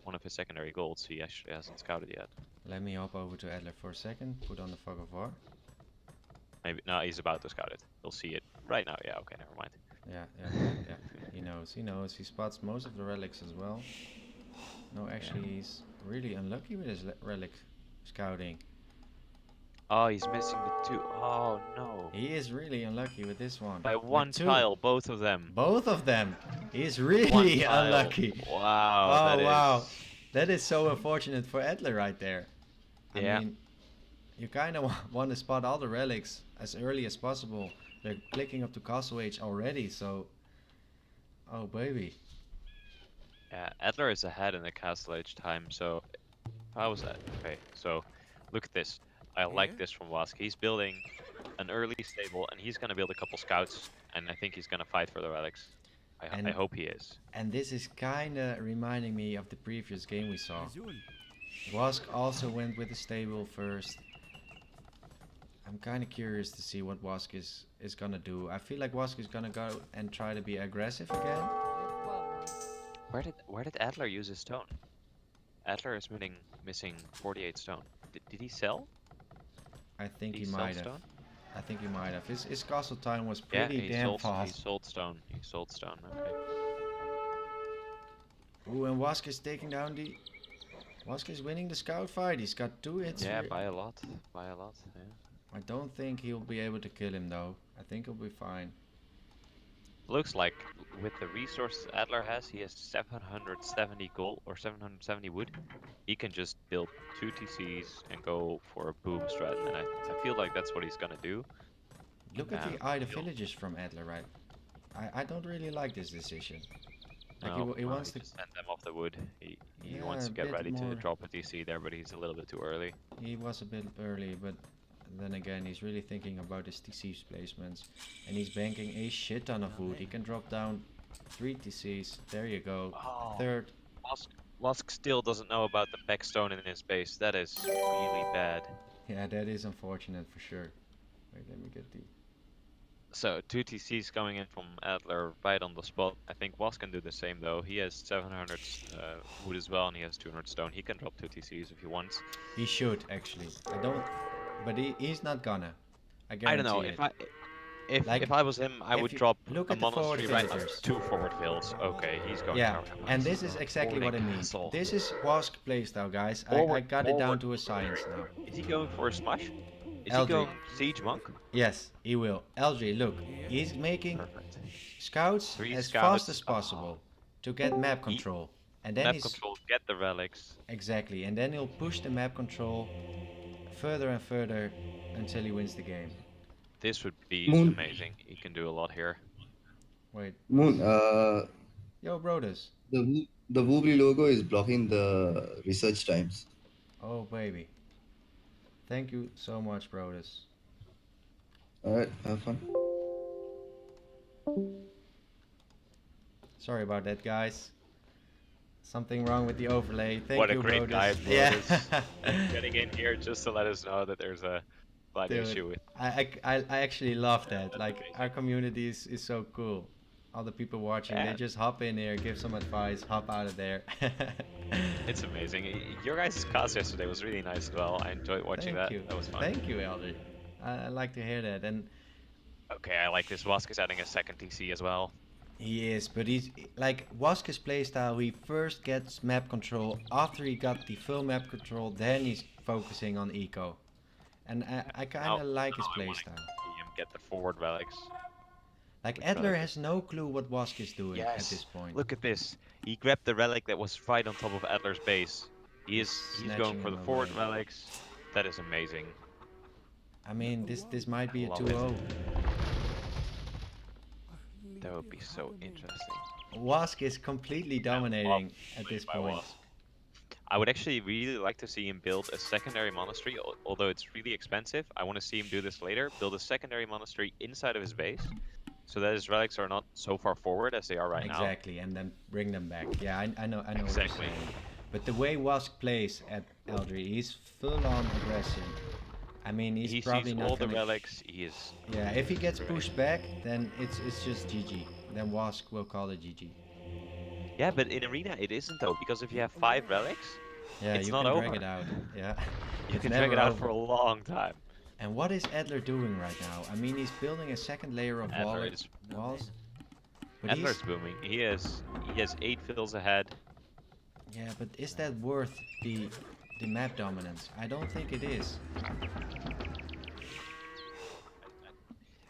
one of his secondary golds. He actually hasn't scouted yet. Let me hop over to Adler for a second. Put on the fog of war. Maybe no, he's about to scout it. He'll see it right now. Yeah, okay, never mind. Yeah. He knows. He spots most of the relics as well. No, actually, he's really unlucky with his relic scouting. Oh, he's missing the 2. Oh no. He is really unlucky with this one. By 1 tile, both of them. Both of them. He's really unlucky. Wow. Wow. That is so unfortunate for Edler right there. I Yeah. mean, you kind of want to spot all the relics as early as possible. They're clicking up to castle age already, so... Oh, baby. Yeah, Adler is ahead in the castle age time, so... How was that? Okay, so look at this. I like this from WaSk. He's building an early stable, and he's going to build a couple scouts, and I think he's going to fight for the relics. I hope he is. And this is kind of reminding me of the previous game we saw. WaSk also went with the stable first. I'm kind of curious to see what WaSk is gonna do. I feel like WaSk is gonna go and try to be aggressive again. Where did Adler use his stone? Adler is missing 48 stone. Did he sell? I think he sell might have. stone? I think he might have. His castle time was pretty damn fast. He sold stone. Okay. Ooh, and WaSk is taking down the... WaSk is winning the scout fight. He's got 2 hits. Yeah, by a lot. Yeah. I don't think he'll be able to kill him though. I think he'll be fine. Looks like with the resources Adler has, he has 770 gold or 770 wood. He can just build 2 TCs and go for a boom strat, and I feel like that's what he's gonna do. Look at the Ida villages from Adler, right? I don't really like this decision. Like No, he wants he to. just sent them off the wood. He Yeah, wants a to get bit ready to more. drop a TC there, but he's a little bit too early. He was a bit early, but then again, he's really thinking about his TC's placements, and he's banking a shit ton of wood. He can drop down 3 TCs. There you go. Oh, Third. WaSk still doesn't know about the backstone in his base. That is really bad. Yeah, that is unfortunate for sure. Wait, let me get the. So 2 TCs coming in from Adler right on the spot. I think WaSk can do the same though. He has 700 wood as well, and he has 200 stone. He can drop 2 TCs if he wants. He should actually. I don't, but he's not gonna. I I don't guarantee know. it. If I was him, I would drop look a at the forward monastery right on villagers. 2 forward fills. Okay, he's going Yeah, tower and commands. this is exactly what I Holding mean. castle. This is WaSk playstyle, guys. I Forward- got it down forward. to a science now. Is he going for a smash? Is Eldri. he going siege monk? Yes, he will. LG, look, he's making Perfect. scouts 3 as scouts. fast as possible to get map control. And then Map he's control, get the relics. exactly, and then he'll push the map control further and further until he wins the game. This would be Moon. amazing. He can do a lot here. Wait, Moon, yo, Brodus. the Woobly logo is blocking the research times. Oh baby. Thank you so much, Brodus. Alright, have fun. Sorry about that, guys. Something wrong with the overlay. Thank What a you, great Brodus. guy, Yeah. Getting in here just to let us know that there's a slight Dude, issue with. I actually love that. that's Like amazing. our community is so cool. All the people watching, Yeah. they just hop in here, give some advice, hop out of there. It's amazing. Your guys' cast yesterday was really nice as well. I enjoyed watching Thank that. you. That was fun. Thank you, Elder. I like to hear that. And Okay, I like this. WaSk is adding a second TC as well. he is, but he's like WaSk's playstyle. He first gets map control. After he got the full map control, then he's focusing on eco. And I kind of like his I wanna playstyle. see him get the forward relics. Like Which Edler relic has no clue what WaSk is doing at Yes. this point. Look at this. He grabbed the relic that was right on top of Adler's base. He's Snatching going for the him forward away. relics. That is amazing. I mean, this might be a Love it. 2-0. That would be so interesting. WaSk is completely dominating at this By point. WaSk. I would actually really like to see him build a secondary monastery, although it's really expensive. I want to see him do this later. Build a secondary monastery inside of his base, so that his relics are not so far forward as they are right now. Exactly, and then bring them back. Yeah, I know Exactly. what you're saying. But the way WaSk plays at Eldry, he's full on aggression. I mean, he's He probably sees not all the gonna... relics. He is. Yeah, if he gets pushed back, then it's just GG. Then WaSk will call it GG. Yeah, but in arena it isn't though, because if you have 5 relics, Yeah, It's you not can over. drag it out. Yeah. you It's can drag never it out over. for a long time. And what is Edler doing right now? I mean, he's building a second layer of Adler is walls. But Adler's booming. He has 8 fills ahead. yeah, but is that worth the map dominance? I don't think it is.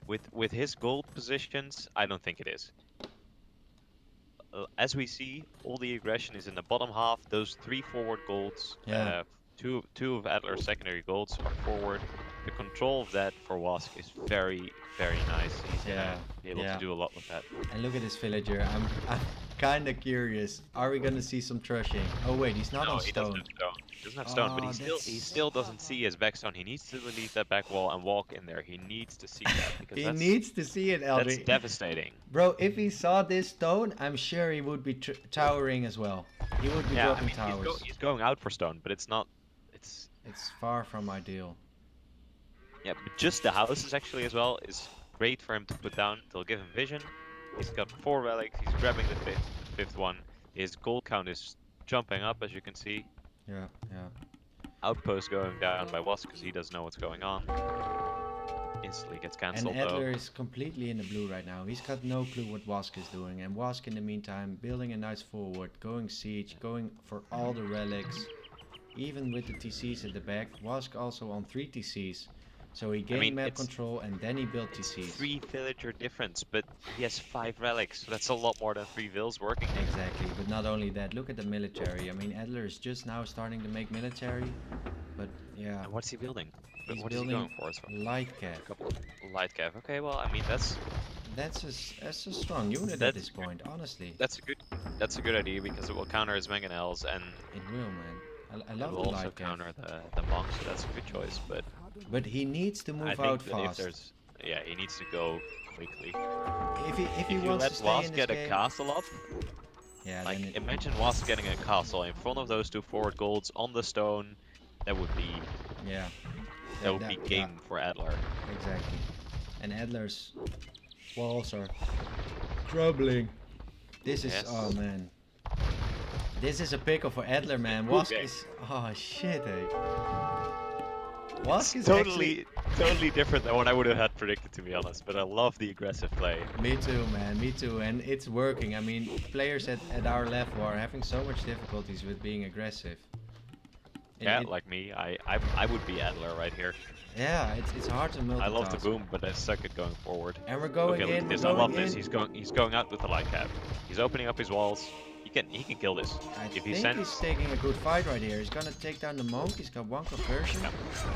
With his gold positions, I don't think it is. As we see, all the aggression is in the bottom half. Those 3 forward golds, Yeah. two of Adler's secondary golds are forward. The control of that for WaSk is very, very nice. He's gonna be able yeah. to do a lot with that. And look at this villager. I'm kind of curious. Are we gonna see some trushing? Oh wait, he's not No, on he doesn't stone. have stone. He doesn't have stone, but Oh, he still doesn't see his backstone. He needs to leave that back wall and walk in there. He needs to see that because He that's, needs to see it, that's Eldry. devastating. Bro, if he saw this stone, I'm sure he would be towering as well. He would be Yeah, I dropping mean, towers. he's going out for stone, but it's not. It's far from ideal. Yeah, but just the houses actually as well is great for him to put down. They'll give him vision. He's got 4 relics. He's grabbing the fifth one. His gold count is jumping up, as you can see. Yeah. Outpost going down by WaSk because he doesn't know what's going on. Instantly gets And cancelled Edler though. is completely in the blue right now. He's got no clue what WaSk is doing. And WaSk in the meantime, building a nice forward, going siege, going for all the relics. Even with the TCs at the back. WaSk also on 3 TCs. So he gained mean, map it's- control and then he built TCs. 3 villager difference, but he has 5 relics, so that's a lot more than 3 vills working. Exactly, but not only that, look at the military. I mean, Edler is just now starting to make military. But yeah, And what's he building? he's What is he building going for? So light cap. a couple of light cap. Okay, well, I mean, that's That's a strong unit at That's this point, honestly. That's a good idea because it will counter his mangonels and It will, man. I it love will the also light cap. counter the monk, so that's a good choice. But he needs to I move think out that if fast. there's yeah, he needs to go quickly. If he If you wants let to stay in WaSk this get a game, castle up, yeah, like then it, imagine WaSk getting a castle in front of those two forward golds on the stone, that would be yeah, game for Edler. exactly. And Adler's walls are crumbling. This is, Yes. oh man. This is a pickle for Adler, man. Cool WaSk game. is, oh shit, hey. WaSk is Totally different than what I would have had predicted, to be honest. But I love the aggressive play. Me too, man. Me too. And it's working. I mean, players at our level are having so much difficulties with being aggressive. Yeah, like me, I would be Adler right here. Yeah, it's hard to multitask. I love the boom, but I suck at going forward. And we're going Okay, in. look at this. I love this. He's going out with the light cap. He's opening up his walls. He can kill this. I If he think sends he's taking a good fight right here. He's gonna take down the monk. He's got one conversion.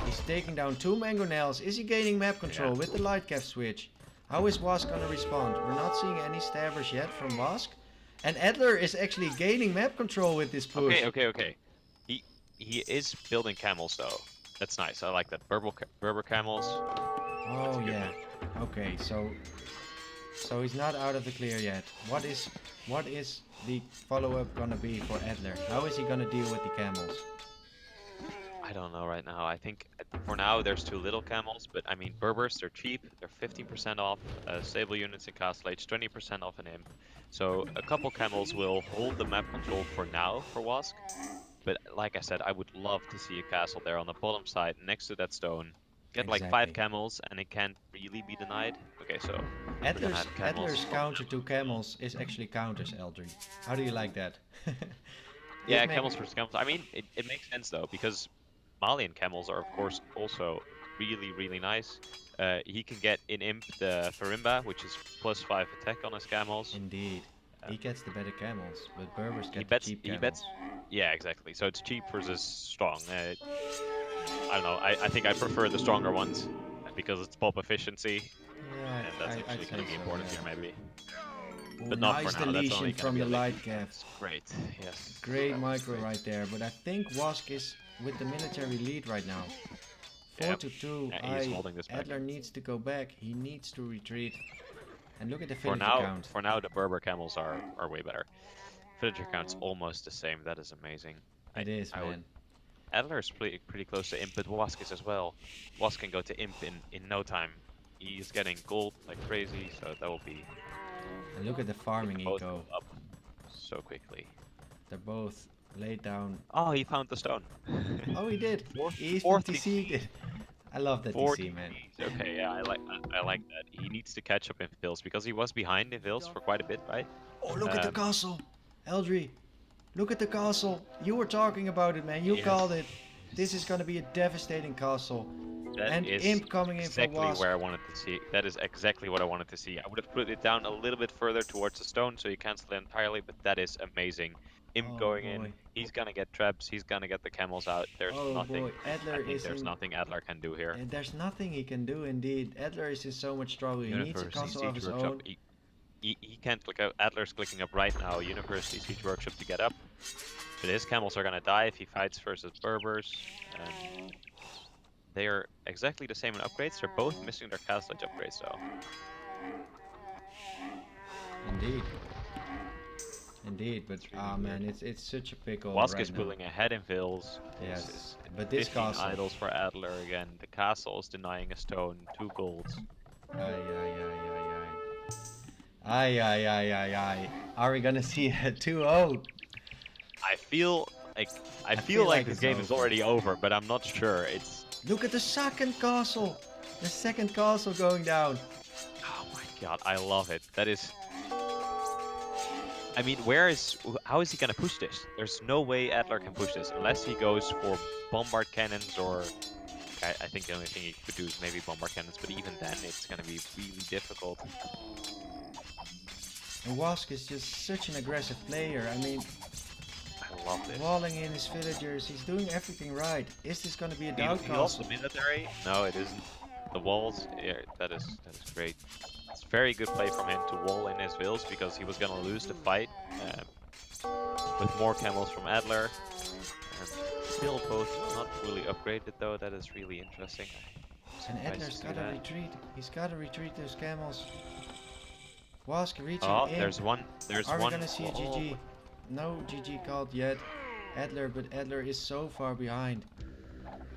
He's taking down two mangonels. Is he gaining map control with the light cap switch? How is WaSk gonna respond? We're not seeing any stabbers yet from WaSk. And Adler is actually gaining map control with this push. Okay. He is building camels though. That's nice. I like that. Berber camels. Oh yeah. Okay, so he's not out of the clear yet. What is the follow-up gonna be for Adler? How is he gonna deal with the camels? I don't know right now. I think for now there's too little camels, but I mean Berbers, they're cheap. They're 15% off stable units in Castle Age, 20% off an imp. So a couple camels will hold the map control for now for WaSk. But like I said, I would love to see a castle there on the bottom side next to that stone. Get like 5 camels and it can't really be denied. Okay, so Adler's counter to camels is actually counters Eldry. How do you like that? Yeah, camels versus camels. I mean, it makes sense though, because Malian camels are of course also really nice. He can get in imp the Farimba, which is +5 attack on his camels. Indeed. He gets the better camels, but Berbers get the cheap camels. Yeah, exactly. So it's cheap versus strong. I don't know. I think I prefer the stronger ones because it's pop efficiency. Yeah, and that's actually going to be important here, maybe. Ooh, But not nice for now. That's only deletion from the light cap. Great. Yes. Great micro right there. But I think WaSk is with the military lead right now. 4-2. Yeah, he's holding this back. Adler needs to go back. He needs to retreat. And look at the villager count. For now, the Berber camels are way better. Villager count's almost the same. That is amazing. It is, man. Adler is pretty close to imp, but WaSk is as well. WaSk can go to imp in no time. He's getting gold like crazy, so that will be. And look at the farming eco. Up so quickly. They're both laid down. Oh, he found the stone. Oh, he did. He's TC'd it. I love that TC, man. Okay, yeah, I like that. He needs to catch up in Vils because he was behind in Vils for quite a bit, right? Oh, look at the castle, Eldry. Look at the castle. You were talking about it, man. You called it. This is gonna be a devastating castle. That is imp coming in exactly for WaSk. where I wanted to see. That is exactly what I wanted to see. I would have put it down a little bit further towards the stone so you cancel it entirely, but that is amazing. Imp going in, he's gonna get traps, he's gonna get the camels out. There's nothing. There's nothing Adler can do here. And there's nothing he can do, indeed. Adler is in so much trouble. He needs a castle of his own. He can't click out. Adler's clicking up right now. University Siege Workshop to get up. But his camels are gonna die if he fights versus Berbers. They are exactly the same in upgrades. They're both missing their castle age upgrades, though. Indeed, but man, it's such a pickle. WaSk is pulling ahead in Vils. Yes, but this castle. Idols for Adler again. The castle is denying a stone. 2 golds. Ay. Are we gonna see a 2-0? I feel like this game is already over, but I'm not sure. Look at the second castle. The second castle going down. Oh my god, I love it. That is. I mean, how is he gonna push this? There's no way Adler can push this unless he goes for bombard cannons or. I think the only thing he could do is maybe bombard cannons, but even then it's gonna be really difficult. And WaSk is just such an aggressive player. I mean, I love this. Walling in his villagers, he's doing everything right. Is this gonna be a doubt castle? Also military? No, it isn't. The walls, yeah, that is great. it's very good play from him to wall in his vills because he was gonna lose the fight with more camels from Adler. And still both not fully upgraded though. That is really interesting. And Surprised Edler's to see gotta that. retreat. He's gotta retreat those camels. WaSk reaching Oh, in. there's one. There's Are we one. gonna see a GG? No GG called yet. Edler, but Edler is so far behind.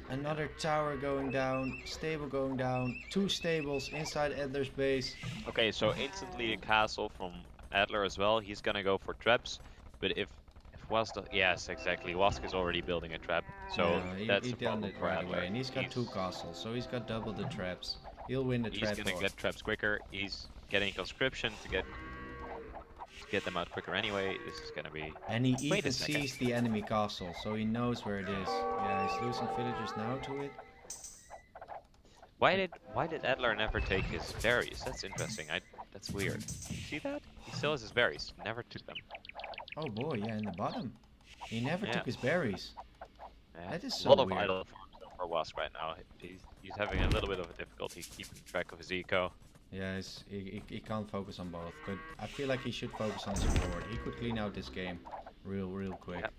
Another tower going down, stable going down, 2 stables inside Edler's base. Okay, so instantly a castle from Adler as well. He's gonna go for traps, but if WaSk does, yes, exactly. WaSk is already building a trap, so Yeah, that's he the done problem it for right Adler. away, and he's got 2 castles, so he's got double the traps. He'll win the He's trap gonna war. get traps quicker. He's getting conscription to get them out quicker anyway. This is gonna be. And he Wait even a second. sees the enemy castle, so he knows where it is. Yeah, he's losing villagers now to it. Why did Adler never take his berries? That's interesting. That's weird. See that? He still has his berries. Never took them. Oh boy, yeah, in the bottom. He never Yeah. took his berries. Yeah. That is a so lot of weird. idle farms for WaSk right now. He's having a little bit of a difficulty keeping track of his eco. Yeah, he can't focus on both, but I feel like he should focus on his forward. He could clean out this game real quick. Yep.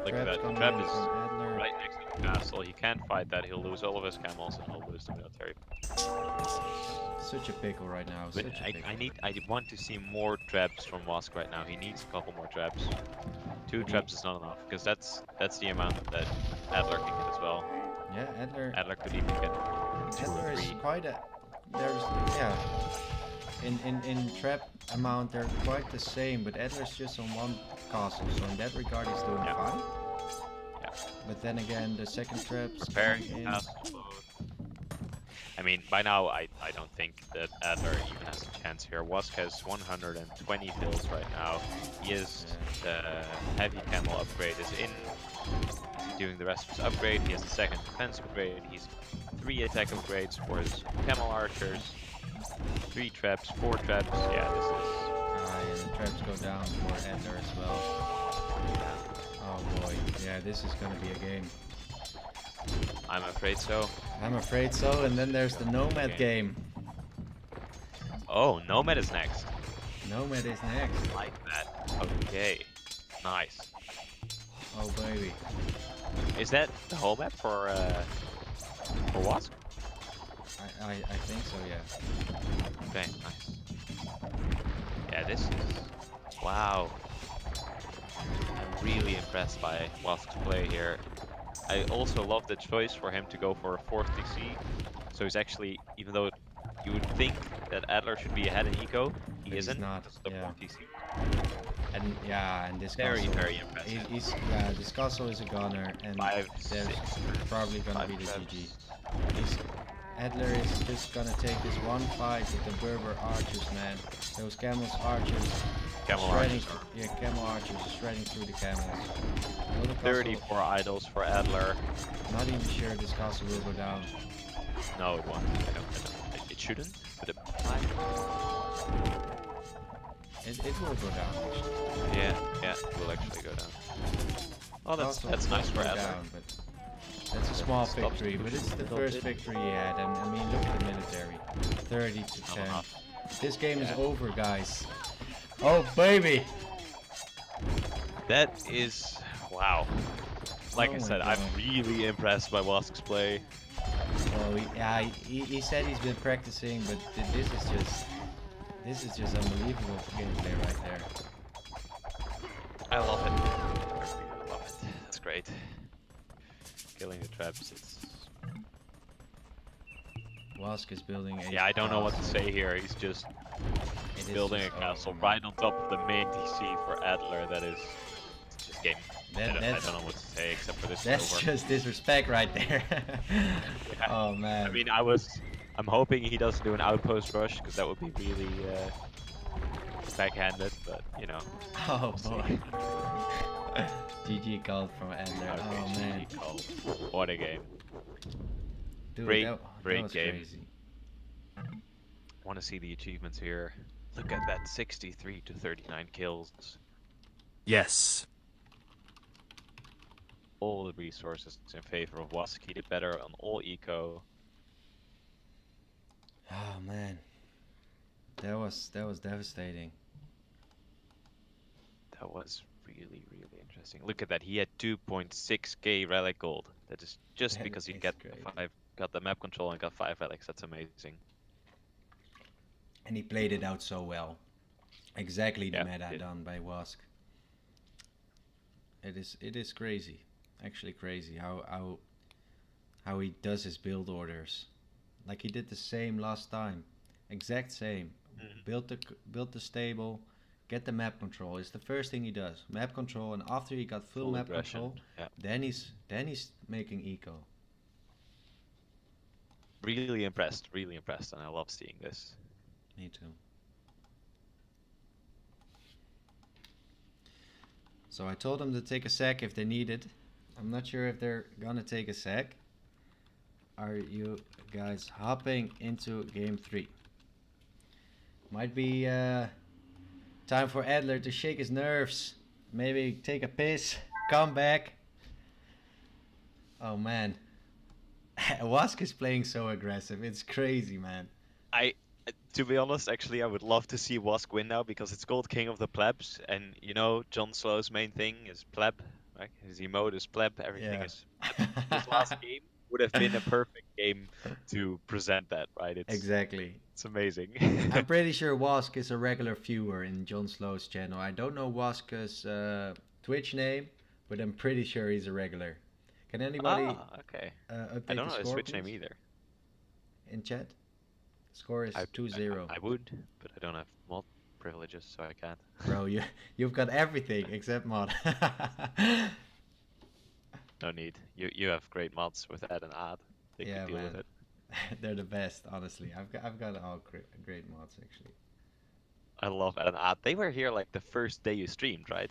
Look Trap's at that. coming Trap in is from Adler. right next to the castle. He can't fight that. He'll lose all of his camels and he'll lose the military. Such a pickle right now. But Such a pickle. I want to see more traps from WaSk right now. He needs a couple more traps. 2 traps is not enough because that's the amount that Adler can get as well. Yeah, Adler could even get 2 Adler or is 3. quite a. There's yeah. In trap amount they're quite the same, but Adler's just on 1 castle, so in that regard he's doing Yeah. fine. Yeah. But then again, the second trap's Preparing coming in. castle load. I mean, by now I don't think that Adler even has a chance here. WaSk has 120 fills right now. He is the heavy camel upgrade is in. He's doing the rest of his upgrade. He has the second defense upgrade. He's 3 attack upgrades for his camel archers. 3 traps, 4 traps. Yeah, this is. Yeah, the traps go down for Adler as well. Oh boy, yeah, this is gonna be a game. I'm afraid so. I'm afraid so, and then there's the Nomad Okay. game. Oh, Nomad is next. Nomad is next. Like that. Okay. Nice. Oh baby. Is that the whole map for WaSk? I think so, yeah. Okay, nice. Yeah, this is... Wow. I'm really impressed by WaSk's play here. I also love the choice for him to go for a 4th TC. So he's actually, even though you would think that Adler should be ahead in eco, he But he's isn't. not, It's the yeah. 4th TC. And yeah, and this Very, castle, very impressive. this castle is a gunner, and 5, there's 6, probably gonna 5 be the traps. GG. Adler is just gonna take this one fight with the Berber archers, man. Those camels archers. Camel shredding, archers. Yeah, camel archers are shredding through the camels. Will the castle- 34 idols for Adler. Not even sure this castle will go down. No, it won't. I don't. It shouldn't, but it might. It will go down, actually. Yeah, it will actually go down. Oh, that's Castle nice will for go Adler. down, but that's a small Stops victory, but it's the little first bit. victory he had, and I mean, look at the military. 30 to 10. enough. This game is Yeah. over, guys. Oh, baby! That is wow. Like Oh I my said, I'm God. really impressed by WaSk's play. Well, he said he's been practicing, but this is just unbelievable gameplay right there. I love it. I really love it. That's great. Killing the traps. It's WaSk is building a yeah. I don't know what to castle. say here. He's just It is building a just castle over, man. right on top of the main TC for Adler. That is it's just game. I don't That's know what to say except for this is that's over. just disrespect right there. Yeah. Oh man. I mean, I'm hoping he doesn't do an outpost rush because that would be really backhanded. But you know, Oh we'll see. boy. GG called from Adler. Okay, Oh man. GG call. What a game! Dude, Great- that great was game. crazy. Want to see the achievements here? Look at that, 63 to 39 kills. Yes. All the resources in favor of WaSk. He did better on all eco. Oh man, that was devastating. That was really, really interesting. Look at that. He had 2.6k relic gold. That is just That because he is got got the map control and got 5 relics. That's amazing. And he played it out so well. Exactly the Yeah, meta did. done by WaSk. It is crazy, actually crazy how he does his build orders. Like he did the same last time, exact same. Build the stable, get the map control. It's the first thing he does. Map control, and after he got full map aggression. control, Yeah. then he's making eco. Really impressed, and I love seeing this. Me too. So I told them to take a sec if they need it. I'm not sure if they're gonna take a sec. Are you guys hopping into game 3? Might be time for Edler to shake his nerves. Maybe take a piss, come back. Oh man. WaSk is playing so aggressive. It's crazy, man. To be honest, actually, I would love to see WaSk win now because it's called King of the Plebs, and you know, John Slow's main thing is pleb, right? His emote is pleb, everything Yeah. is pleb. This last game would have been a perfect game to present that, right? Exactly. It's amazing. I'm pretty sure WaSk is a regular viewer in John Slow's channel. I don't know WaSk's Twitch name, but I'm pretty sure he's a regular. Can anybody Okay. update I don't the know his score, Twitch name please? either. In chat? Score is I 2-0. would, but I don't have mod privileges, so I can't. Bro, you've got everything except mod. No need. You have great mods with add and add. They Yeah, could deal with man. it. They're the best, honestly. I've got all great mods actually. I love add and add. They were here like the first day you streamed, right?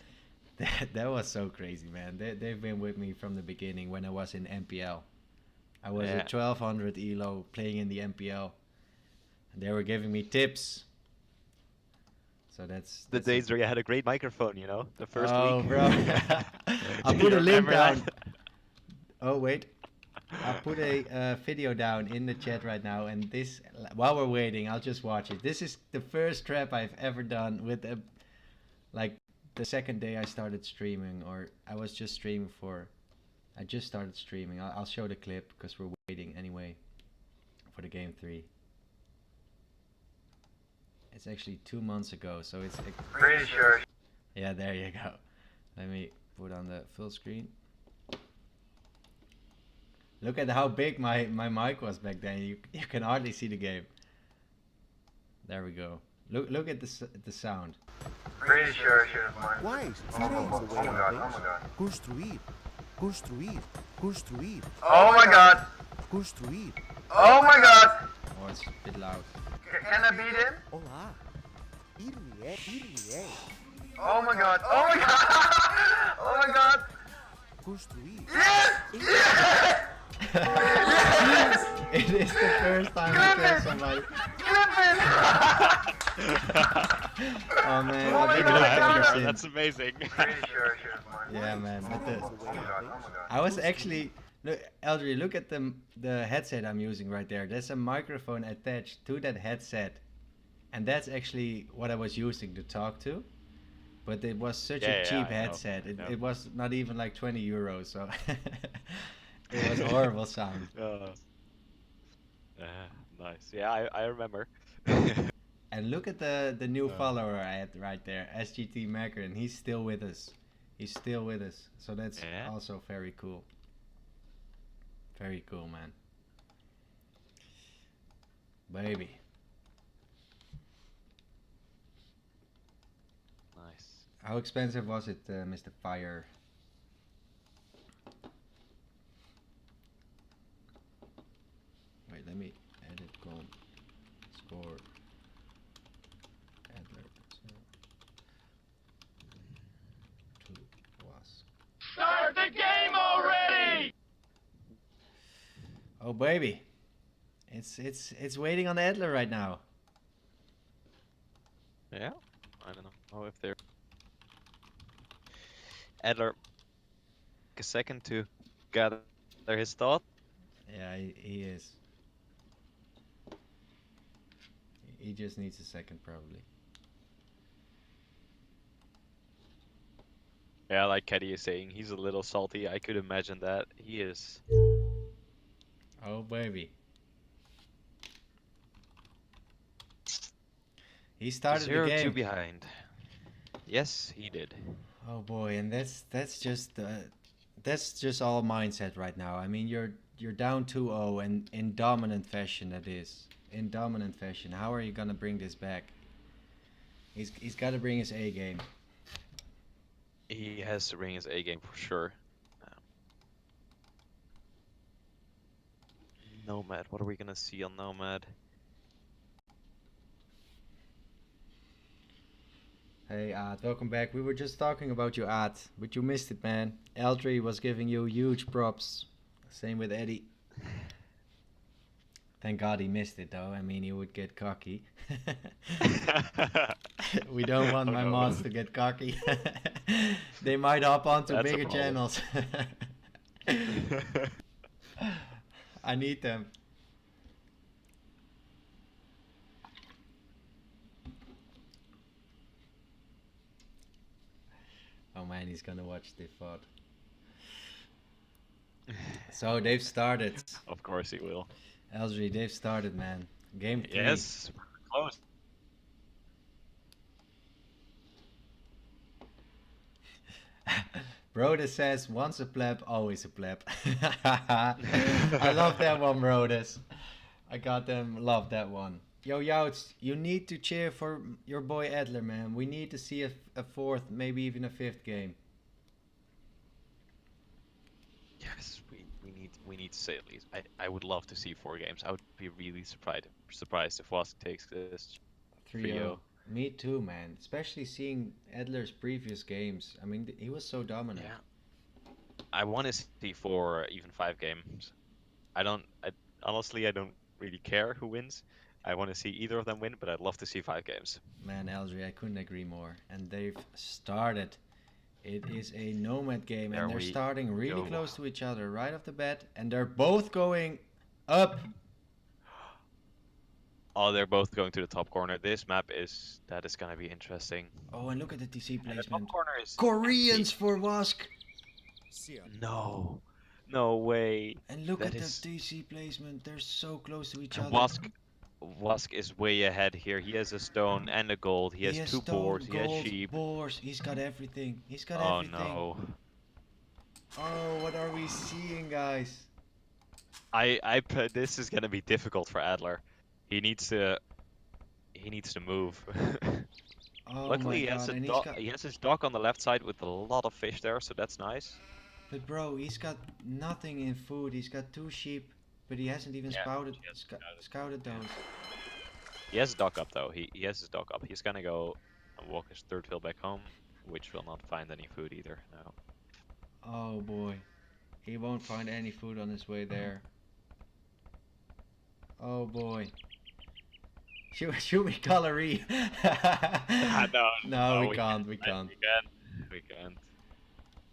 That was so crazy, man. They've been with me from the beginning when I was in MPL. I was Yeah. at 1200 elo playing in the MPL, and they were giving me tips. So that's The days where you had a great microphone, you know, the first oh, week. bro. I'll Do put you a link remember down. that? Oh wait, I'll put a video down in the chat right now, and this while we're waiting, I'll just watch it. This is the first trap I've ever done with a like the second day I started streaming, or I was just streaming for. I just started streaming. I'll show the clip because we're waiting anyway for the game 3. It's actually 2 months ago, so it's Pretty sure. yeah. There you go. Let me put on the full screen. Look at how big my mic was back then. You can hardly see the game. There we go. Look at the sound. Pretty sure she was mine. WaSk, Oh my god, oh my god, oh my god. Construir. Construir. Construir. Oh my god, Construir. oh my god. Oh, it's a bit loud. Can I beat him? Olá. Ir-me-é. Oh my god, oh my god. Oh my god. Construir. Yes! Yes! It is the first time I kill somebody. Clip it! Oh man, Oh I my think God, I've ever God. seen. That's amazing. Pretty sure she was mine. Yeah, man. But the, Oh my god, oh my god. I was actually look, Eldry, look at the headset I'm using right there. There's a microphone attached to that headset, and that's actually what I was using to talk to. But it was such Yeah, a yeah, cheap I know, headset. I know. It was not even like 20 euros, so it was horrible sound. Nice. Yeah, I remember. And look at the new follower I had right there, SGT Macker, and he's still with us. He's still with us, so that's Yeah. also very cool. Very cool, man. Baby. Nice. How expensive was it, Mr. Fire? Wait, let me edit com score Edler to WaSk. Start the game already! Oh baby, it's waiting on Edler right now. Yeah? I don't know if they're... Edler, a second to gather his thought. Yeah, he is. He just needs a second probably. Yeah, like Caddy is saying, he's a little salty. I could imagine that. He is. Oh baby. He started the 0-2 game. behind. Yes, he did. Oh boy, and that's just all mindset right now. I mean, you're down 2-0 and in dominant fashion that is. In dominant fashion. How are you going to bring this back? He's got to bring his A game. He has to bring his A game for sure. Nomad, what are we gonna see on Nomad? Hey Ad, welcome back. We were just talking about you, Ad, but you missed it, man. L3 was giving you huge props. Same with Eddie. Thank God he missed it though. I mean, he would get cocky. We don't want my mods to get cocky. They might hop onto That's a bigger problem. channels. I need them. Oh man, he's gonna watch the VOD. So they've started. Of course he will. Elzri, they've started, man. Game 3. Yes, close. Brodes says, once a pleb, always a pleb. I love that one, Brodes. I goddamn love that one. Yo, Youts, you need to cheer for your boy Edler, man. We need to see a fourth, maybe even a fifth game. Yes, we need to say at least. I would love to see 4 games. I would be really surprised if WaSk takes this 3-0. Me too, man. Especially seeing Edler's previous games. I mean, he was so dominant. Yeah. I want to see 4 or even 5 games. Honestly, I don't really care who wins. I want to see either of them win, but I'd love to see 5 games. Man, Elzri, I couldn't agree more. And they've started. It is a Nomad game, and they're starting really close to each other right off the bat, and they're both going up. Oh, they're both going to the top corner. This map is gonna be interesting. Oh, and look at the TC And the top placement. corner is Koreans for WaSk. no way. And look That at the is- TC placement. They're so close to each And other. WaSk is way ahead here. He has a stone and a gold. He has 2 stone, boars. He has gold, sheep. boars. He's got everything. He's got Oh everything. no. Oh, what are we seeing, guys? This is gonna be difficult for Adler. He needs to move. Oh Luckily, my God. And he has his dock on the left side with a lot of fish there, so that's nice. But bro, he's got nothing in food. He's got 2 sheep, but he hasn't even scouted those. He has his dock up though. He has his dock up. He's gonna go and walk his 3rd fill back home, which will not find any food either. No. Oh boy. He won't find any food on his way there. Oh boy. Should we calorie? No, we can't. We can't.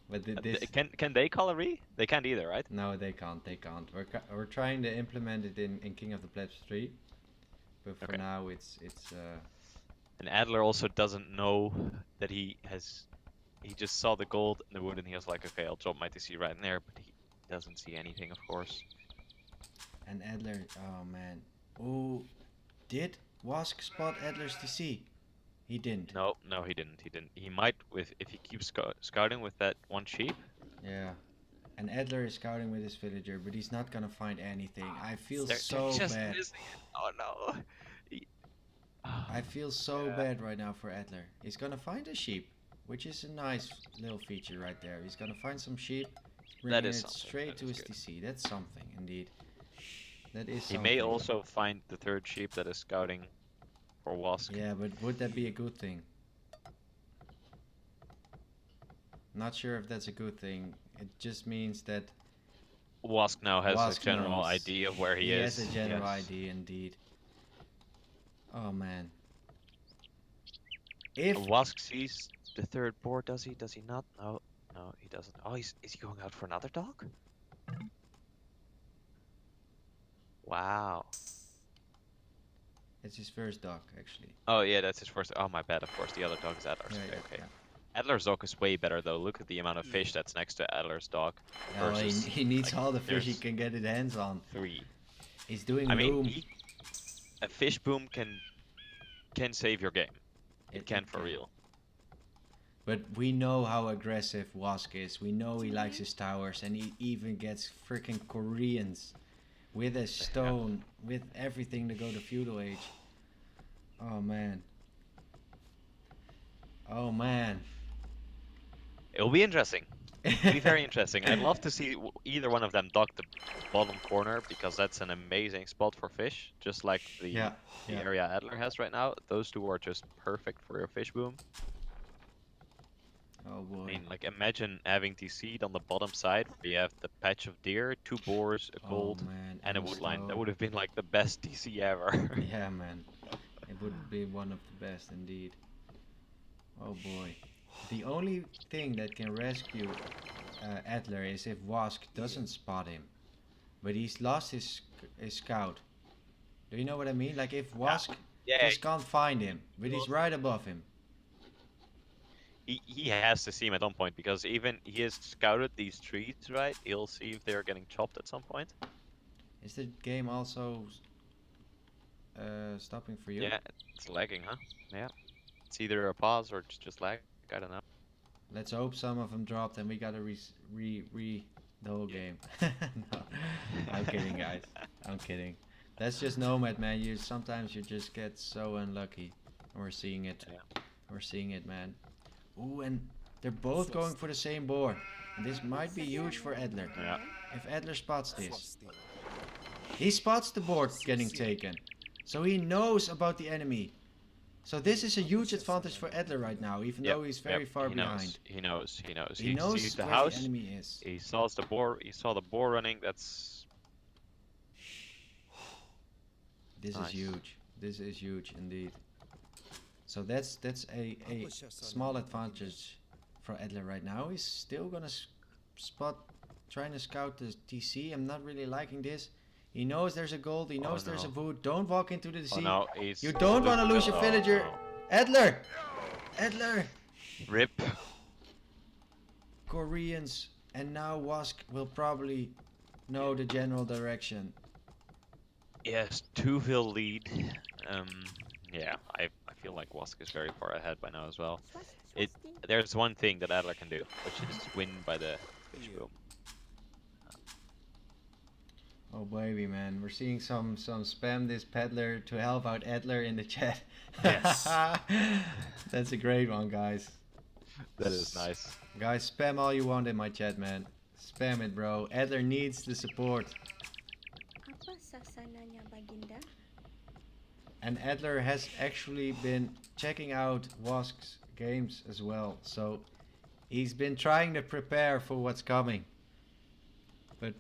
But this. Can they calorie? They can't either, right? No, they can't. They can't. We're trying to implement it in King of the Plebs 3, but for now it's. And Adler also doesn't know that he just saw the gold and the wood and he was like, okay, I'll drop my TC right in there, but he doesn't see anything, of course. And Edler, oh man. Oh, did WaSk spot Edler's TC? He didn't. No, he didn't. He might if he keeps scouting with that 1 sheep. Yeah. And Edler is scouting with his villager, but he's not gonna find anything. I feel They're so just bad. missing it. Oh no. I feel so bad right now for Edler. He's gonna find a sheep, which is a nice little feature right there. He's gonna find some sheep, bringing it straight to his TC. That's something, indeed. That is something. He may also find the 3rd sheep that is scouting for WaSk. Yeah, but would that be a good thing? Not sure if that's a good thing. It just means that WaSk now has WaSk a general knows. ID of where he is. He has a general Yes. ID, indeed. Oh man. If WaSk sees the 3rd board, does he? Does he not? No, he doesn't. Oh, is he going out for another dog? Wow. It's his first dock, actually. Oh yeah, that's his first. Oh my bad. Of course, the other dog is Adler's. Yeah, okay, yeah, okay. yeah. Adler's dock is way better though. Look at the amount of fish that's next to Adler's dock. Oh, Versus, he needs like, all the fish he there's can get his hands on. 3. He's doing I mean, loom. a fish boom can save your game. It can for can. real. But we know how aggressive WaSk is. We know he likes his towers, and he even gets freaking Koreans with a stone, with everything to go to feudal age. Oh man. Oh man. It'll be interesting. It'll be very interesting. I'd love to see either one of them dock the bottom corner because that's an amazing spot for fish, just like the area Adler has right now. Those two are just perfect for your fish boom. Oh boy. I mean, like imagine having the seed on the bottom side where you have the patch of deer, 2 boars, a gold, man, and a and a wood line. That stone. would have been like the best DC ever. Yeah, man. It would be one of the best indeed. Oh boy. The only thing that can rescue Adler is if WaSk doesn't spot him. But he's lost his scout. Do you know what I mean? Like if WaSk just can't find him, but he's right above him. He has to see him at some point because even he has scouted these trees, right? He'll see if they're getting chopped at some point. Is the game also stopping for you? Yeah, it's lagging, huh? Yeah. It's either a pause or it's just lag. I don't know. Let's hope some of them dropped and we gotta re the whole game. No, I'm kidding, guys. I'm kidding. That's just Nomad, man. Sometimes you just get so unlucky. We're seeing it. Yeah. We're seeing it, man. Ooh, and they're both going for the same board. And this might be huge for Edler. Yeah. If Edler spots this. He spots the board getting taken. So he knows about the enemy. So this is a huge advantage for Edler right now, even though he's very far behind. He knows. He knows. He knows sees the where house. the enemy is. He saw the boar. He saw the boar running. That's. This is huge. This is huge indeed. So that's a small advantage for Edler right now. He's still gonna trying to scout the TC. I'm not really liking this. He knows there's a gold. He knows there's a wood. Don't walk into the sea. No, You don't want to lose your villager. Edler! Edler! Rip. Koreans. And now WaSk will probably know the general direction. Yes, 2-vil lead. Yeah, I feel like WaSk is very far ahead by now as well. There's one thing that Adler can do, which is win by the fish boom. Oh baby, man, we're seeing some spam this peddler to help out Edler in the chat. Yes. That's a great one, guys. That is nice. Guys, spam all you want in my chat, man. Spam it, bro. Edler needs the support. Apa sasananya Baginda? And Edler has actually been checking out WaSk's games as well. So he's been trying to prepare for what's coming. But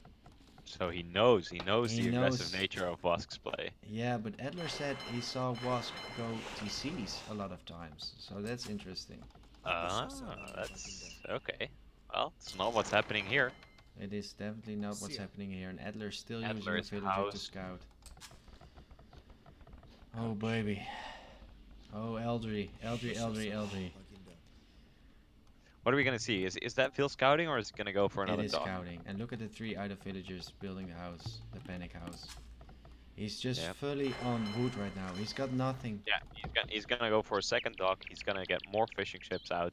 So he knows the aggressive nature of WaSk's play. yeah, but Edler said he saw WaSk go TCs a lot of times. So that's interesting. That's okay. Well, it's not what's happening here. It is definitely not what's happening here. And Edler's still using Adler the is villager to housed. scout. Oh baby. Oh Eldry. What are we gonna see? Is that Phil scouting or is it gonna go for another It is dog? scouting. And look at the 3 idle villagers building the house, the panic house. He's just fully on wood right now. He's got nothing. Yeah, he's gonna go for a second dog. He's gonna get more fishing ships out.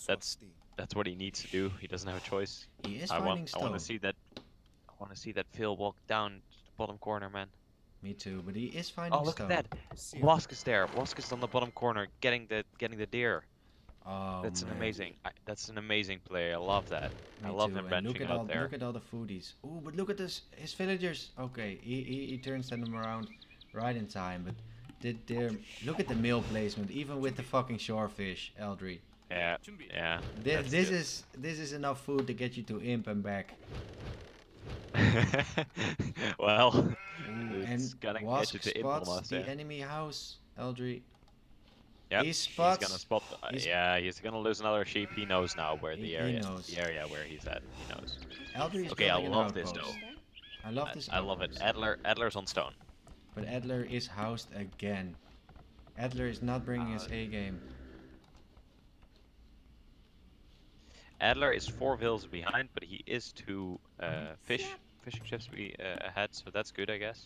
That's what he needs to do. He doesn't have a choice. He is I finding want stone. to see that. I want to see that Phil walk down to the bottom corner, man. Me too, but he is finding Oh, look stone. at that! WaSk is there. WaSk is on the bottom corner, getting the deer. Oh, That's man. an amazing. That's an amazing play. I love that. I Me love too. him And benching out there. Look at all the foodies. Ooh, but look at his villagers. Okay, he turns them around right in time. But look at the mill placement, even with the fucking shorefish, Eldry. Yeah. This is enough food to get you to imp and back. Well, Ooh, it's and gonna get WaSk you to imp spots almost, the yeah. enemy house, Eldry. Yep, He spots. he's gonna spot. He's gonna lose another sheep. He knows now where He the area, knows. the area where he's at. He knows. Eldry is Okay, I building an love this outpost. though. I love this. I love it. outpost. Adler's on stone. But Edler is housed again. Edler is not bringing his A game. Adler is 4 vills behind, but he is 2 fishing ships ahead, so that's good, I guess.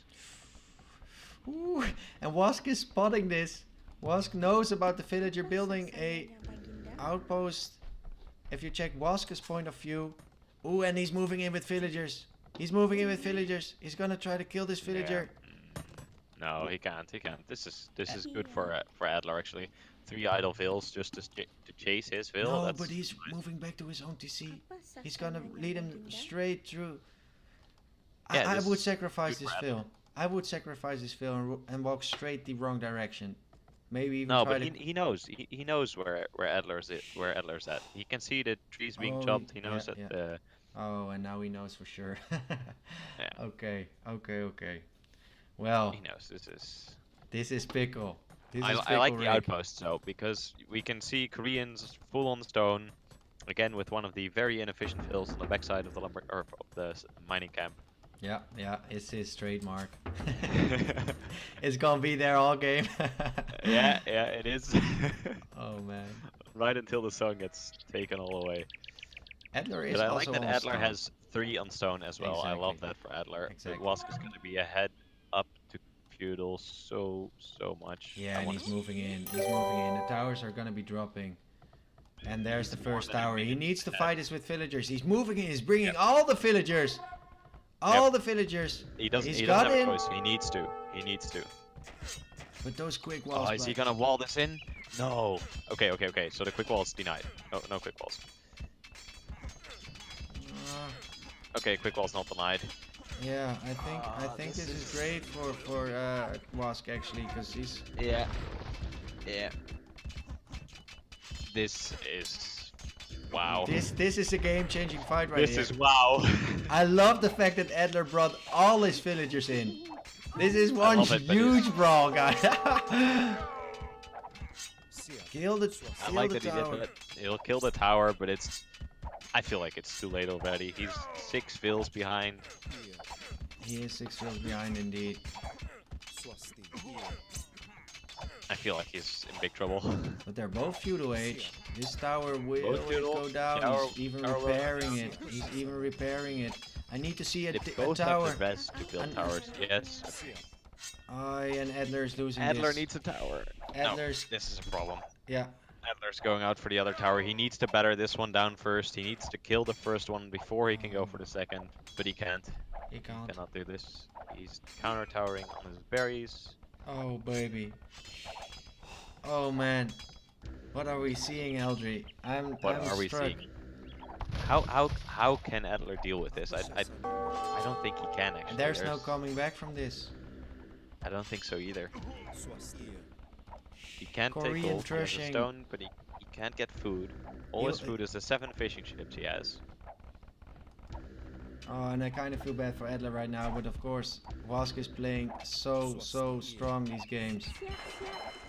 Ooh, and WaSk is spotting this. WaSk knows about the villager building a outpost. If you check WaSk's point of view. Ooh, and he's moving in with villagers. He's moving in with villagers. He's gonna try to kill this villager. No, he can't. He can't. This is good for Adler actually. 3 idle vills just to chase his vill. No, That's but he's fine. moving back to his own TC. Apa He's gonna sasananya lead him Baginda? straight through. Yeah, I this would is sacrifice good this for fill. I would sacrifice this fill and walk straight the wrong direction. Maybe even No, try but to. he knows. He knows where Adler's at. He can see the trees being Oh, chopped. He knows yeah, that. Oh, and now he knows for sure. Yeah. Okay. Well, He knows this is pickle. This is I pickle like the Rick. outposts though, because we can see Koreans full on stone, again with one of the very inefficient fills on the backside of the mining camp. Yeah, it's his trademark. It's gonna be there all game. yeah, it is. Oh man. Right until the stone gets taken all away. Adler is But I also like that on Adler stone. has 3 on stone as well. I love Exactly. that for Adler. Exactly. But WaSk is going to be ahead up to feudal so much. Yeah, I and wanna he's moving in. The towers are gonna be dropping. And there's the first tower. He needs to fight this with villagers. He's moving in. He's bringing all the villagers. All the villagers. He doesn't. He's He got doesn't have in. a choice. He needs to. He needs to. But those quick walls. Oh, is he back. gonna wall this in? No. Okay. So the quick wall is denied. No quick walls. Okay, quick wall's not denied. Yeah, I think this is great for WaSk actually, because he's. Yeah. This is. Wow. This is a game-changing fight right This here. is wow. I love the fact that Adler brought all his villagers in. This is one love it, but huge brawl, guys. Sia. Kill the I like the that he tower. did that. He'll kill the tower, but it's. I feel like it's too late already. He's 6 fills behind. Here. He is 6 fills behind indeed. Swasti. Here. I feel like he's in big trouble. But they're both feudal age. This tower will Both feudal. go down. Tower- He's even tower will repairing it. He's even repairing it. I need to see They a both tower. have the best to build And- towers. Yes. Sia. And Adler's losing Adler this. needs a tower. Adler's, No, this is a problem. yeah. Adler's going out for the other tower. He needs to batter this one down first. He needs to kill the first one before he can go for the second. But he can't. He can't. Cannot do this. He's counter towering on his berries. Oh, baby. Oh, man. What are we seeing, Eldry? I'm What are we struck. seeing? How can Adler deal with this? I don't think he can actually. There's no coming back from this. I don't think so either. Swasti. He can't Korean take gold, he has a trushing. stone, but he can't get food. All his He'll- food is the 7 fishing ships he has. Oh, and I kind of feel bad for Adler right now, but of course, WaSk is playing so strong these games.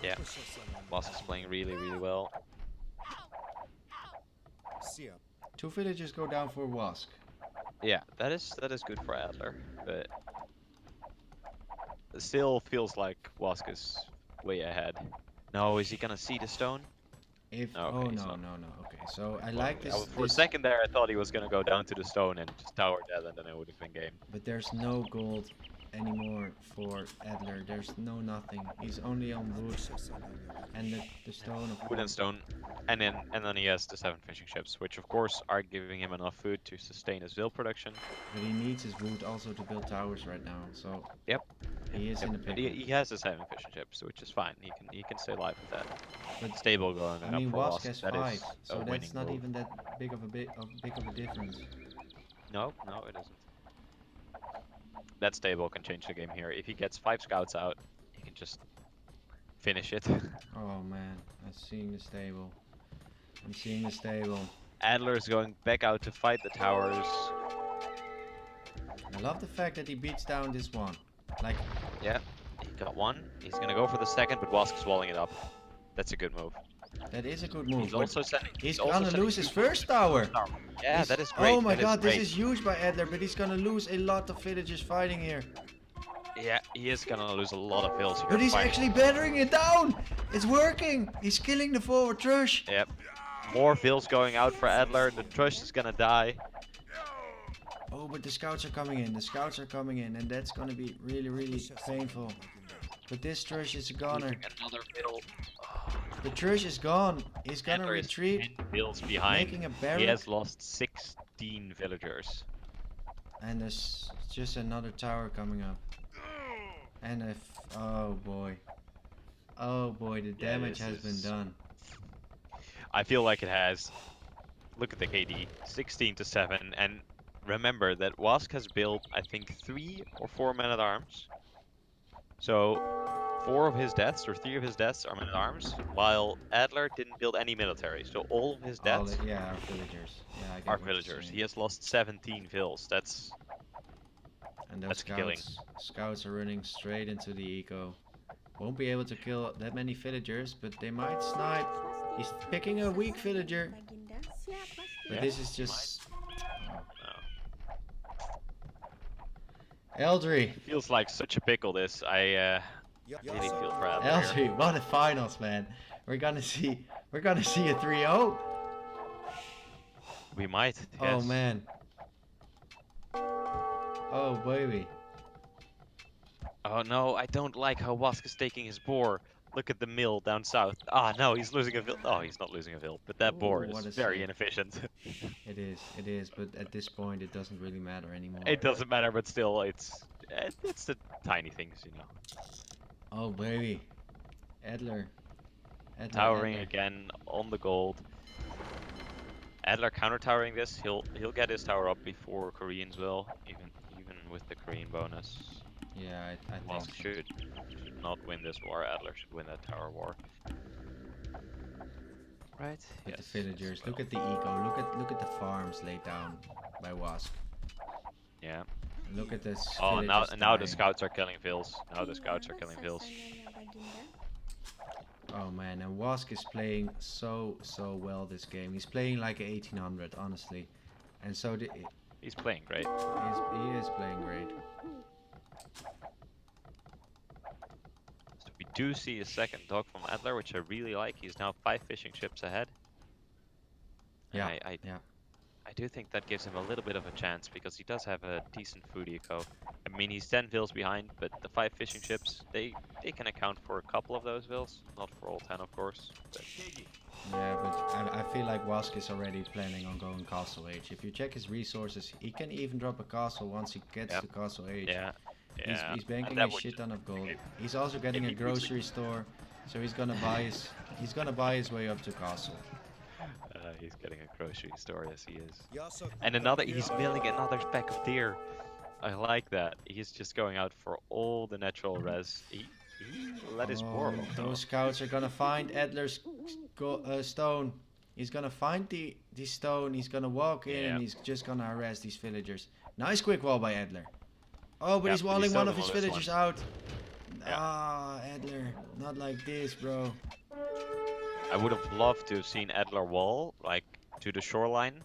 Yeah, WaSk is playing really well. Sia. 2 villagers go down for WaSk. Yeah, that is good for Adler, but it still feels like WaSk is way ahead. No, is he gonna see the stone? If No, okay, oh he's no. not. Okay, so I like this. For a this- second there, I thought he was gonna go down to the stone and just tower that, and then it would have been game. But there's no gold anymore for Adler. There's no nothing. He's only on wood and the stone of Wood and stone, and then he has the 7 fishing ships, which of course are giving him enough food to sustain his veal production. But he needs his wood also to build towers right now. So Yep. he is in a But pickle. he has the 7 fishing ships, which is fine. He can stay alive with that. But Stable going I up mean, for WaSk WaSk. has That 5, is a so winning that's not move. even that big of a difference. No, it isn't. That stable can change the game here. If he gets 5 scouts out, he can just finish it. Oh man, I'm seeing the stable. I'm seeing the stable. Adler is going back out to fight the towers. I love the fact that he beats down this one. Like, Yeah, he got 1. He's gonna go for the second, but WaSk is walling it up. That's a good move. that is a good move. He's but also sending. he's also gonna sending lose his 2 first tower. Yeah, He's- that is great. Oh my that god, great. this is huge by Adler, but he's gonna lose a lot of villagers fighting here. Yeah, he is gonna lose a lot of vills here. But he's finally. actually battering it down! It's working! He's killing the forward Thrush! Yep. More vills going out for Adler. The Thrush is gonna die. Oh, but the scouts are coming in. The scouts are coming in, and that's gonna be really, really painful. But this Thrush is a goner. Another vill. The Thrush is gone. He's gonna Adler is retreat, 10 vills behind. making a He barrack, has lost 16 villagers. and there's just another tower coming up. And oh boy. Oh boy, the Yeah, damage this has been is- done. I feel like it has. Look at the KD, 16 to 7, and remember that WaSk has built, I think, 3 or 4 men-at-arms. So 4 of his deaths or 3 of his deaths are men-at-arms, while Adler didn't build any military. So all of his All deaths yeah, our villagers. Yeah, I get are what you're villagers. saying. He has lost 17 vills. That's And those that's killing. scouts are running straight into the eco. Won't be able to kill that many villagers, but they might snipe. He's picking a weak villager. Baginda, siap pasti. But Yeah, this is just oh, Eldry. feels like such a pickle. This I really feel for Adler. here. Eldry, what a finals, man. We're gonna see a 3-0. We might. Oh Yes. man. Oh baby. Oh no, I don't like how WaSk is taking his boar. Look at the mill down south. Ah no, he's losing a vill. Oh, he's not losing a vill, but that boar Ooh, what is a very save. inefficient. It is, but at this point it doesn't really matter anymore. It doesn't matter, but still, it's the tiny things, you know. Oh baby. Adler. Towering Adler. again on the gold. Adler counter towering this. He'll get his tower up before Koreans will, even with the Korean bonus. Yeah, I think WaSk so. should not win this war. Adler should win that tower war. Right. With yes, the villagers. well, Look at the eco. Look at the farms laid down by WaSk. Yeah. Look at this. Oh, now the dying. scouts are killing vills. Now the scouts are Apa killing vills. sasananya, Baginda? Oh man, and WaSk is playing so well this game. He's playing like a 1800, honestly, and so He's playing great. he is playing great. So we do see a second dog from Adler, which I really like. He's now 5 fishing ships ahead. And Yeah, I yeah. I do think that gives him a little bit of a chance because he does have a decent food eco. I mean, he's 10 vills behind, but the 5 fishing ships, they can account for a couple of those vills. Not for all 10, of course. But Yeah, but I feel like WaSk is already planning on going Castle Age. If you check his resources, he can even drop a castle once he gets Yep. to Castle Age. yeah, yeah. He's banking that a would shit ton of gold. okay. He's also getting If a he puts it- grocery store, so he's gonna buy his way up to Castle. He's getting a grocery store, yes he is. Yasa And he's milling another speck of deer. I like that. He's just going out for all the natural res. He let his boar Oh, off. those scouts are gonna find Adler's stone. He's gonna find the stone. He's gonna walk in Yeah. and he's just gonna harass these villagers. Nice quick wall by Adler. Oh, but Yeah, he's but walling still one of gonna his lose villagers one. out. Yeah. Ah, Adler, not like this, bro. I would have loved to have seen Adler wall, like, to the shoreline,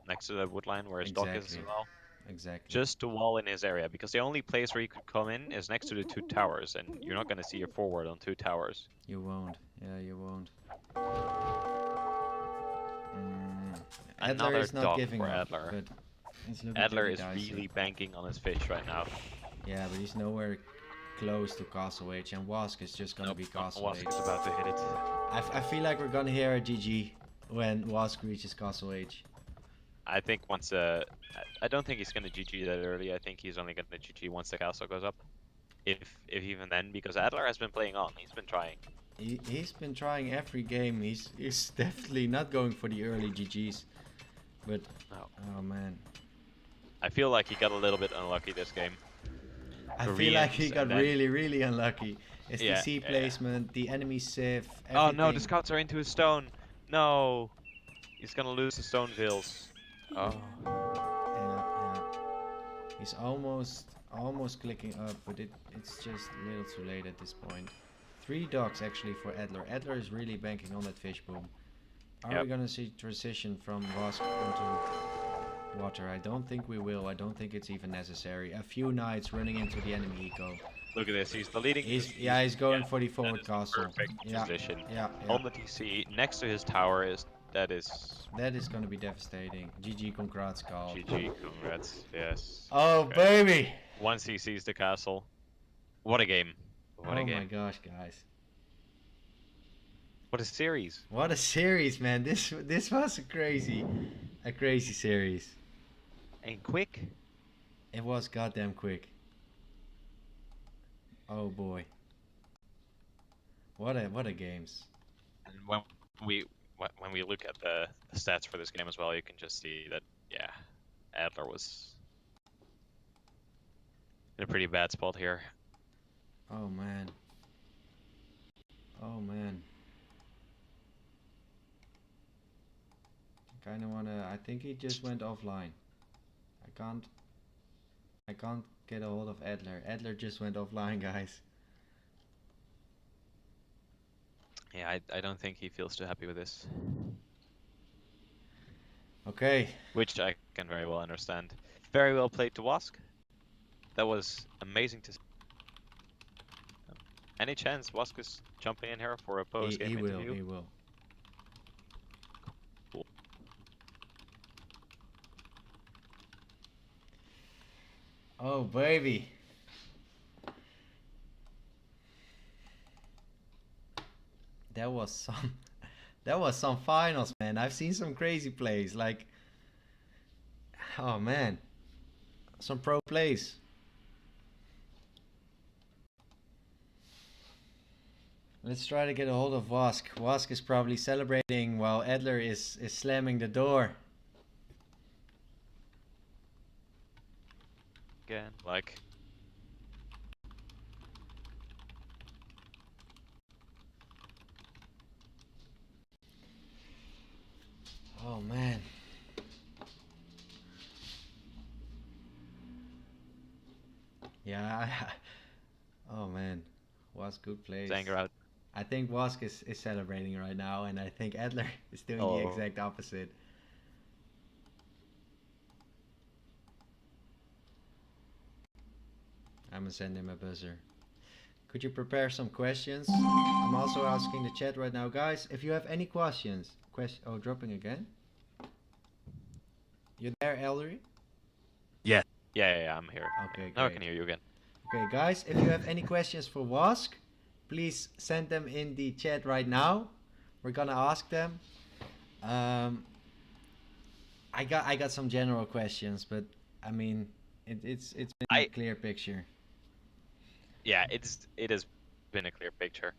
next to the wood line where his dock is as Exactly. well. Exactly. Just to wall in his area, because the only place where you could come in is next to the 2 towers, and you're not going to see your forward on 2 towers. You won't. Yeah, you won't. Adler Another is not dog giving for up. Adler. But it's looking Adler pretty is dicey. really banking on his fish right now. Yeah, but he's nowhere close to Castle Age, and WaSk is just gonna be Castle WaSk Age. is about to hit it. I feel like we're gonna hear a GG when WaSk reaches Castle Age. I think once I don't think he's gonna GG that early. I think he's only gonna GG once the castle goes up, if even then, because Adler has been playing on. He's been trying. He's been trying every game. He's definitely not going for the early GGs. But No. oh man, I feel like he got a little bit unlucky this game. I feel like he Koreans, got and then- really unlucky. It's Yeah, the C yeah. placement, the enemy sieve. Oh no, the everything. scouts are into his stone. No, he's gonna lose the stone vills. Oh, Yeah. He's almost clicking up, but it's just a little too late at this point. 3 dogs actually for Adler. Adler is really banking on that fish boom. Are Yep. we gonna see transition from WaSk into water. I don't think we will. I don't think it's even necessary. A few knights running into the enemy eco. Look at this. He's deleting. He's going for the that forward is castle. Perfect Yeah, position. yeah. On the TC, next to his tower is That is gonna be devastating. GG, congrats, Carl. GG. Congrats. Yes. Oh, Okay. baby! Once he sees the castle, what a game! What a Oh game! my gosh, guys. What a series! What a series, man. This was a crazy series. And quick. It was goddamn quick. Oh boy. What a games. And when we look at the stats for this game as well, you can just see that Adler was in a pretty bad spot here. Oh man. Oh man. Kinda wanna. I think he just went offline. I can't get a hold of Edler. Edler just went offline, guys. Yeah, I don't think he feels too happy with this. Okay. Which I can very well understand. Very well played to WaSk. That was amazing to see. Any chance WaSk is jumping in here for a post-game interview? He will. Cool. Oh baby. That was some finals, man. I've seen some crazy plays, like, oh man, some pro plays. Let's try to get a hold of WaSk. WaSk is probably celebrating while Edler is slamming the door. Again, like. Oh man. Yeah. Oh man. WaSk good plays. Anger out. I think WaSk is celebrating right now, and I think Edler is doing the exact opposite. I'm gonna send him a buzzer. Could you prepare some questions? I'm also asking the chat right now, guys. If you have any questions, oh, dropping again. You there, Ellery? Yeah, I'm here. Okay, now I great. can hear you again. Okay, guys, if you have any questions for WaSk, please send them in the chat right now. We're gonna ask them. I got some general questions, but I mean, it's been a clear picture. Yeah, it has been a clear picture.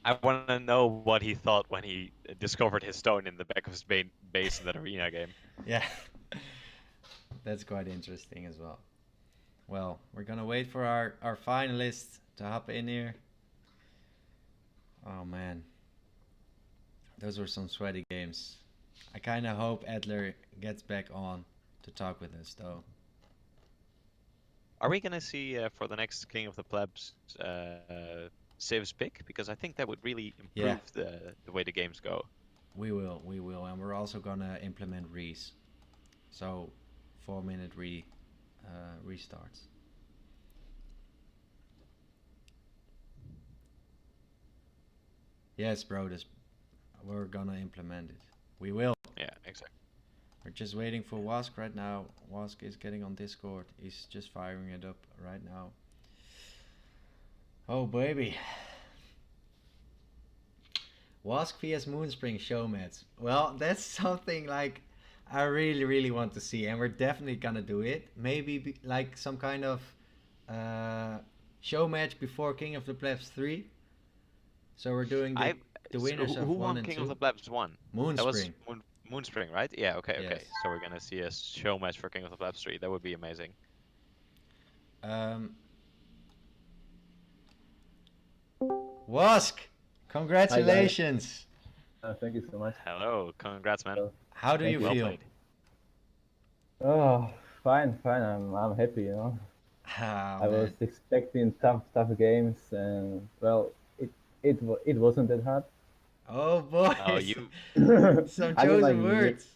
I want to know what he thought when he discovered his stone in the back of his base in that arena game. Yeah, that's quite interesting as well. Well, we're gonna wait for our finalists to hop in here. Oh man, those were some sweaty games. I kind of hope Edler gets back on to talk with us though. Are we gonna see for the next King of the Plebs Civ's pick? Because I think that would really improve the way the games go. We will, and we're also gonna implement Reese. So, 4-minute restarts. Yes, bro. We're gonna implement it. We will. Yeah, exactly. We're just waiting for WaSk right now. WaSk is getting on Discord. He's just firing it up right now. Oh baby. WaSk vs Moonspring showmats. Well, that's something like I really want to see, and we're definitely gonna do it. Maybe like some kind of show match before King of the Plebs 3. So we're doing the winners of 1 won and 2. King of the Plebs 1? Moonspring. That was Moonspring, right? Yeah, okay. Yes. So we're gonna see a show match for King of the Plebs 3. That would be amazing. WaSk, congratulations. Thank you so much. Hello, congrats, man. How do you Well feel? played. Oh, fine. I'm happy, you know. I was expecting tough games, and well, it wasn't that hard. Oh boy. Oh, you. Some I mean, chosen words.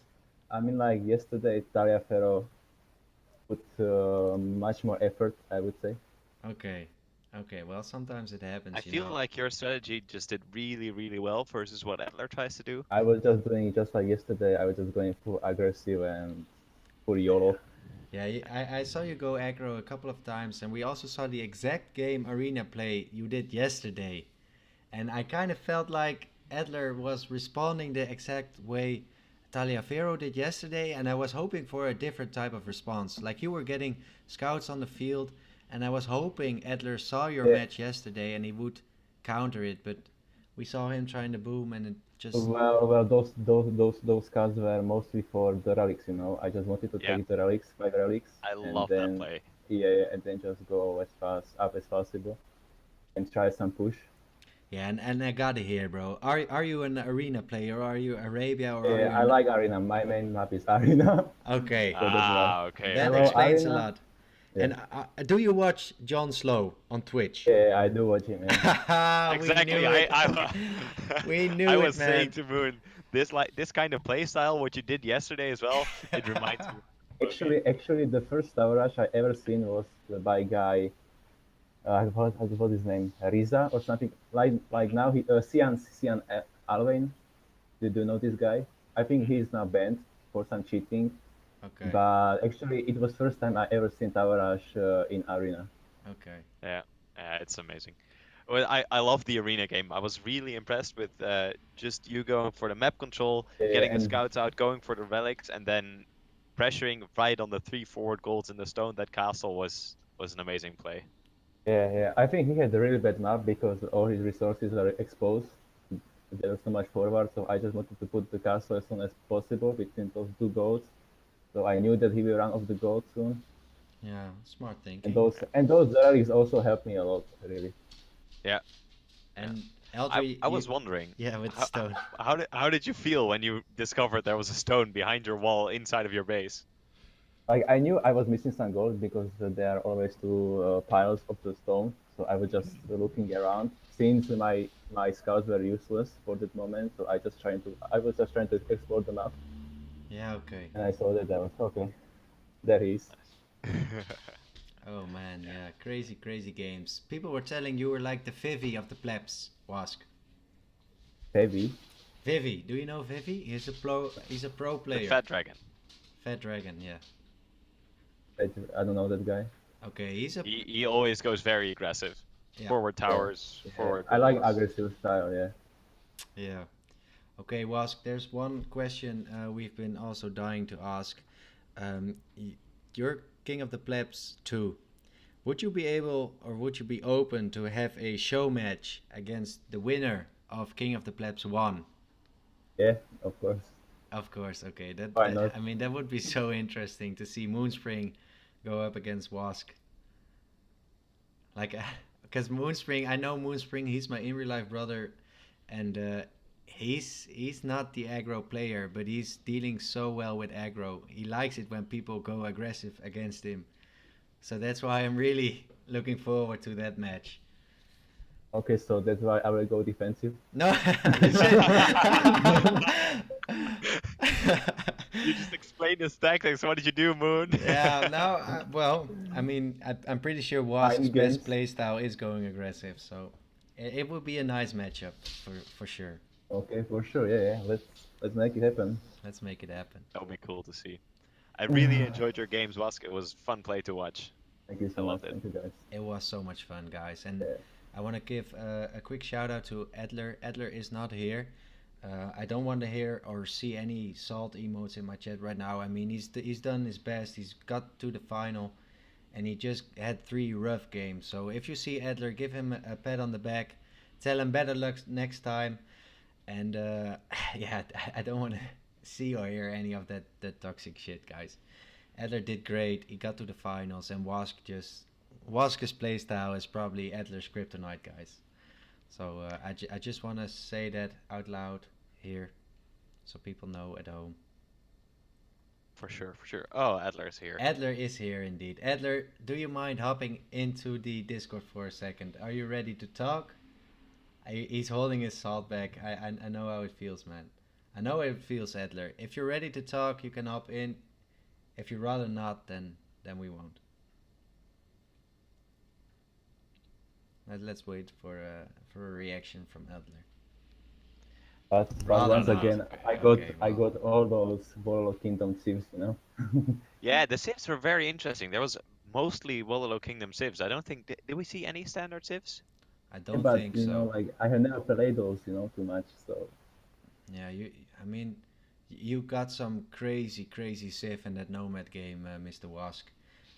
I mean, like yesterday, Taliaferro put much more effort, I would say. Okay. Okay, well, sometimes it happens, I you feel know. like your strategy just did really, really well versus what Edler tries to do. I was just doing just like yesterday. I was just going full aggressive and full YOLO. Yeah, I saw you go aggro a couple of times, and we also saw the exact game arena play you did yesterday. And I kind of felt like Edler was responding the exact way Taliaferro did yesterday, and I was hoping for a different type of response. Like you were getting scouts on the field, and I was hoping Edler saw your Yeah. match yesterday and he would counter it, but we saw him trying to boom, and it just Well, those cards were mostly for the relics, you know. I just wanted to Yeah, take the relics, 5 relics, I and love that then play. yeah, and then just go as fast up as possible and try some push. yeah. And I gotta hear, bro. Are you an arena player, or are you Arabia, or are Yeah, you I an? like arena. My main map is arena, Okay, so that's why. Ah, okay, that Hello, okay. explains a arena. lot. Yeah, And do you watch John Slow on Twitch? yeah, I do watch him. Yeah. We Exactly. knew it. We I knew it, was saying man. to Moon, this kind of play style, what you did yesterday as well, it reminds me. Actually, the first tower rush I ever seen was by guy. What his name? Riza or something. Like now he Cian Alvain. Did you know this guy? I think he's now banned for some cheating. Okay, But actually, it was first time I ever seen tower rush in arena. okay. Yeah, it's amazing. Well, I love the arena game. I was really impressed with just you going for the map control, Yeah, getting the and scouts out, going for the relics, and then pressuring right on the 3 forward golds in the stone. That castle was an amazing play. yeah. I think he had a really bad map because all his resources are exposed. There was so much forward, so I just wanted to put the castle as soon as possible between those two goals. So I knew that he will run off the gold soon. Yeah, smart And thinking. those rallies also helped me a lot, really. Yeah. And I Eldri, I you, was wondering, yeah, with how Stone. how did you feel when you discovered there was a stone behind your wall inside of your base? Like I knew I was missing some gold because there are always two piles of the stone. So I was just looking around. Since my scouts were useless for that moment, so I was just trying to explore the map, Yeah, okay. and I saw that I was okay. There he is. Oh man, yeah, crazy, crazy games. People were telling you were like the Vivi of the plebs, WaSk. Heavy. Vivi, do you know Vivi? He's a pro The player. Fat Dragon. Fat Dragon, yeah. I don't know that guy. Okay, he's a He always goes very aggressive. yeah, Forward towers, Yeah, forward I like golds. aggressive style. Yeah. yeah. Okay, WaSk, there's one question we've been also dying to ask. You're King of the Plebs too. Would you be able, or would you be open to have a show match against the winner of King of the Plebs 1? Yeah, of course. Of course, okay. Why not? I mean, that would be so interesting to see Moonspring go up against WaSk. Like, because Moonspring, I know Moonspring. He's my in real life brother, and he's not the aggro player, but he's dealing so well with aggro. He likes it when people go aggressive against him. So that's why I'm really looking forward to that match. Okay, so that's why I will go defensive. No, you said. You just explained his tactics. What did you do, Moon? Yeah, no, well, I mean, I'm pretty sure Wask's Mind best games. playstyle is going aggressive, so it would be a nice matchup for sure. Okay, for sure. Yeah. Let's make it happen. Let's make it happen. That would be cool to see. I really enjoyed your games, WaSk. It was fun play to watch. Thank you I so much. loved it. Thank you guys. It was so much fun, guys, and Yeah. I want to give a quick shout out to Edler. Edler is not here. I don't want to hear or see any salt emotes in my chat right now. I mean, he's done his best. He's got to the final, and he just had 3 rough games. So if you see Edler, give him a pat on the back. Tell him better luck next time. And yeah, I don't want to see or hear any of that toxic shit, guys. Edler did great. He got to the finals, and Wask's playstyle is probably Edler's kryptonite, guys. So I just want to say that out loud here, so people know at home. For sure, for sure. Oh, Adler's here. Edler is here indeed. Edler, do you mind hopping into the Discord for a second? Are you ready to talk? He's holding his salt back. I know how it feels, man. I know how it feels, Edler. If you're ready to talk, you can hop in. If you'd rather not, then we won't. Let's wait for a reaction from Edler. But Rather once not. again, Okay, I well. got all those Warlord Kingdom civs, you know. Yeah, the civs were very interesting. There was mostly Wololo Kingdom civs. I don't think did we see any standard civs? I don't But think you know, so. like I have never played those, you know, too much. So Yeah, I mean, you got some crazy Civ in that Nomad game, Mr. WaSk.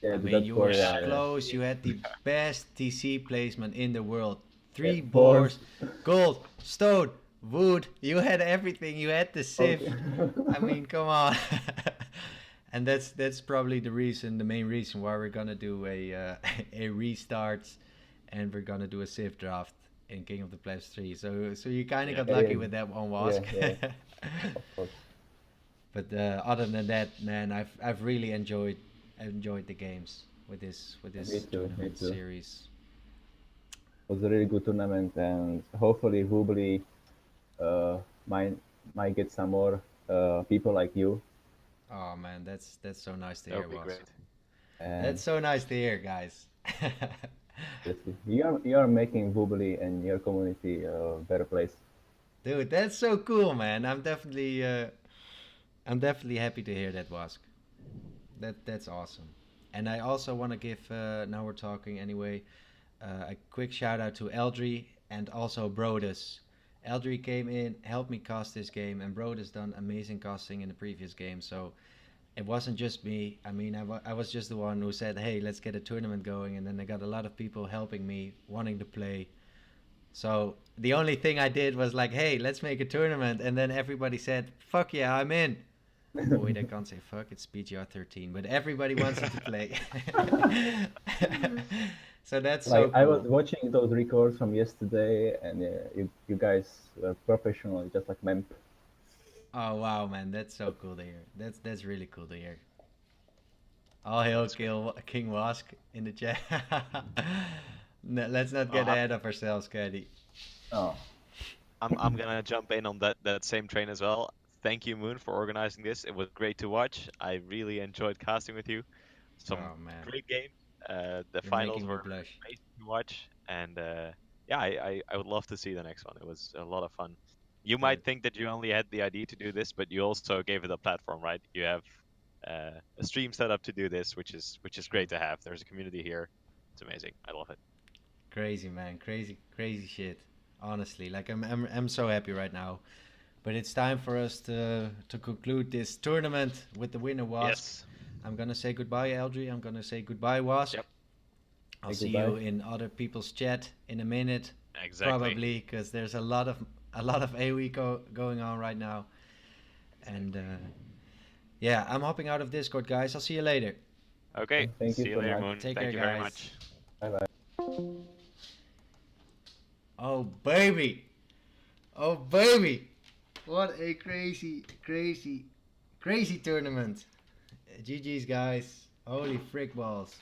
yeah, I but mean, that's you for were yeah. close. You had the best TC placement in the world. 3 Boars. boars, gold, stone, wood. You had everything. You had the Civ. Okay. I mean, come on. And that's probably the main reason why we're gonna do a a restart, and we're gonna do a Civ draft in King of the Plebs 3. So you kind of got lucky with that one, WaSk. Yeah, of course. But other than that, man, I've really enjoyed the games with this Me too, tournament me too. series. It was a really good tournament, and hopefully Woobly might get some more people like you. Oh man, that's so nice to That hear, would be WaSk. great. And That's so nice to hear, guys. you are making Woobly and your community a better place. Dude, that's so cool, man. I'm definitely happy to hear that, WaSk. That's awesome. And I also want to give now we're talking anyway, a quick shout out to Eldry and also Brodus. Eldry came in, helped me cast this game, and Brodus done amazing casting in the previous game. So it wasn't just me. I mean, I was just the one who said, hey, let's get a tournament going. And then I got a lot of people helping me, wanting to play. So the only thing I did was like, hey, let's make a tournament. And then everybody said, fuck yeah, I'm in. Oh, wait, I can't say fuck, it's PGR 13. But everybody wants to play. So that's so Like cool. I was watching those records from yesterday, and you guys were professional, just like Memp. Oh wow, man, that's so cool to hear. That's really cool to hear. All hail King WaSk in the chat. No, let's not get ahead of ourselves, Caddy. Oh, I'm gonna jump in on that same train as well. Thank you, Moon, for organizing this. It was great to watch. I really enjoyed casting with you. Some Oh man, great games. The you're finals making me were blush. amazing to watch, and yeah, I would love to see the next one. It was a lot of fun. You might think that you only had the idea to do this, but you also gave it a platform, right? You have a stream set up to do this, which is great to have. There's a community here. It's amazing. I love it. Crazy, man, crazy shit. Honestly, like I'm so happy right now. But it's time for us to conclude this tournament with the winner, WaSk. Yes. I'm gonna say goodbye, Eldry. I'm gonna say goodbye, WaSk. Yep. I'll Say see goodbye. you in other people's chat in a minute, Exactly. probably, because there's a lot of AoE going on right now. And yeah, I'm hopping out of Discord, guys. I'll see you later. Okay. Thank you See you so later, much. Moon. Take Thank care, you very guys. much. bye bye. Oh baby, oh baby, what a crazy tournament. GG's, guys. Holy frick balls.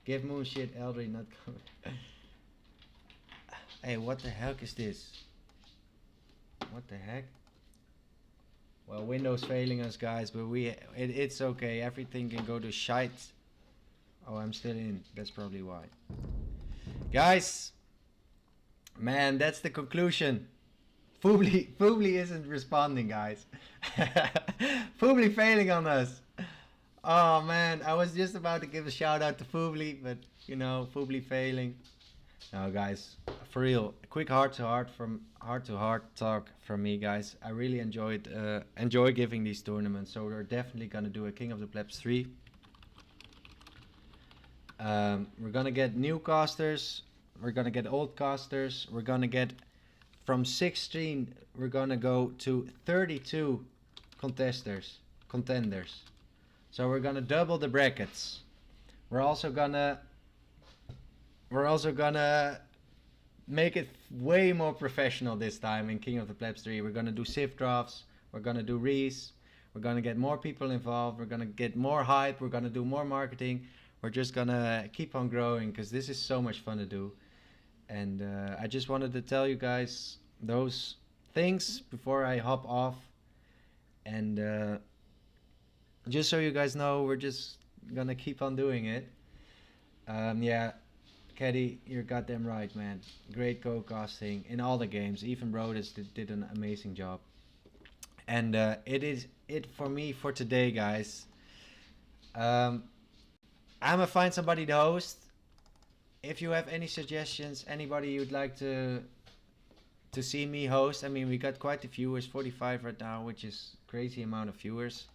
Give Moon shit, Eldry not coming. Hey, what the heck is this? What the heck? Well, Windows failing us, guys, but it's okay. Everything can go to shite. Oh, I'm still in. That's probably why. Guys, man, that's the conclusion. Foobly isn't responding, guys. Foobly failing on us. Oh man, I was just about to give a shout out to Foobly, but you know, Foobly failing. No, guys, for real, a quick heart to heart talk from me, guys. I really enjoy giving these tournaments, so we're definitely gonna do a King of the Plebs 3. We're gonna get new casters, we're gonna get old casters, we're gonna get from 16, we're gonna go to 32 contenders. So we're gonna double the brackets. We're also gonna make it way more professional this time in King of the Plebs 3. We're gonna do Civ drafts, we're gonna do Reese, we're gonna get more people involved, we're gonna get more hype, we're gonna do more marketing. We're just gonna keep on growing because this is so much fun to do. And I just wanted to tell you guys those things before I hop off. And just so you guys know, we're just gonna keep on doing it. Yeah, Caddy, you're goddamn right, man. Great co-casting in all the games. Even Brodus did an amazing job. And it is it for me for today, guys. I'm gonna find somebody to host. If you have any suggestions, anybody you'd like to see me host, I mean, we got quite a few viewers, 45 right now, which is crazy amount of viewers.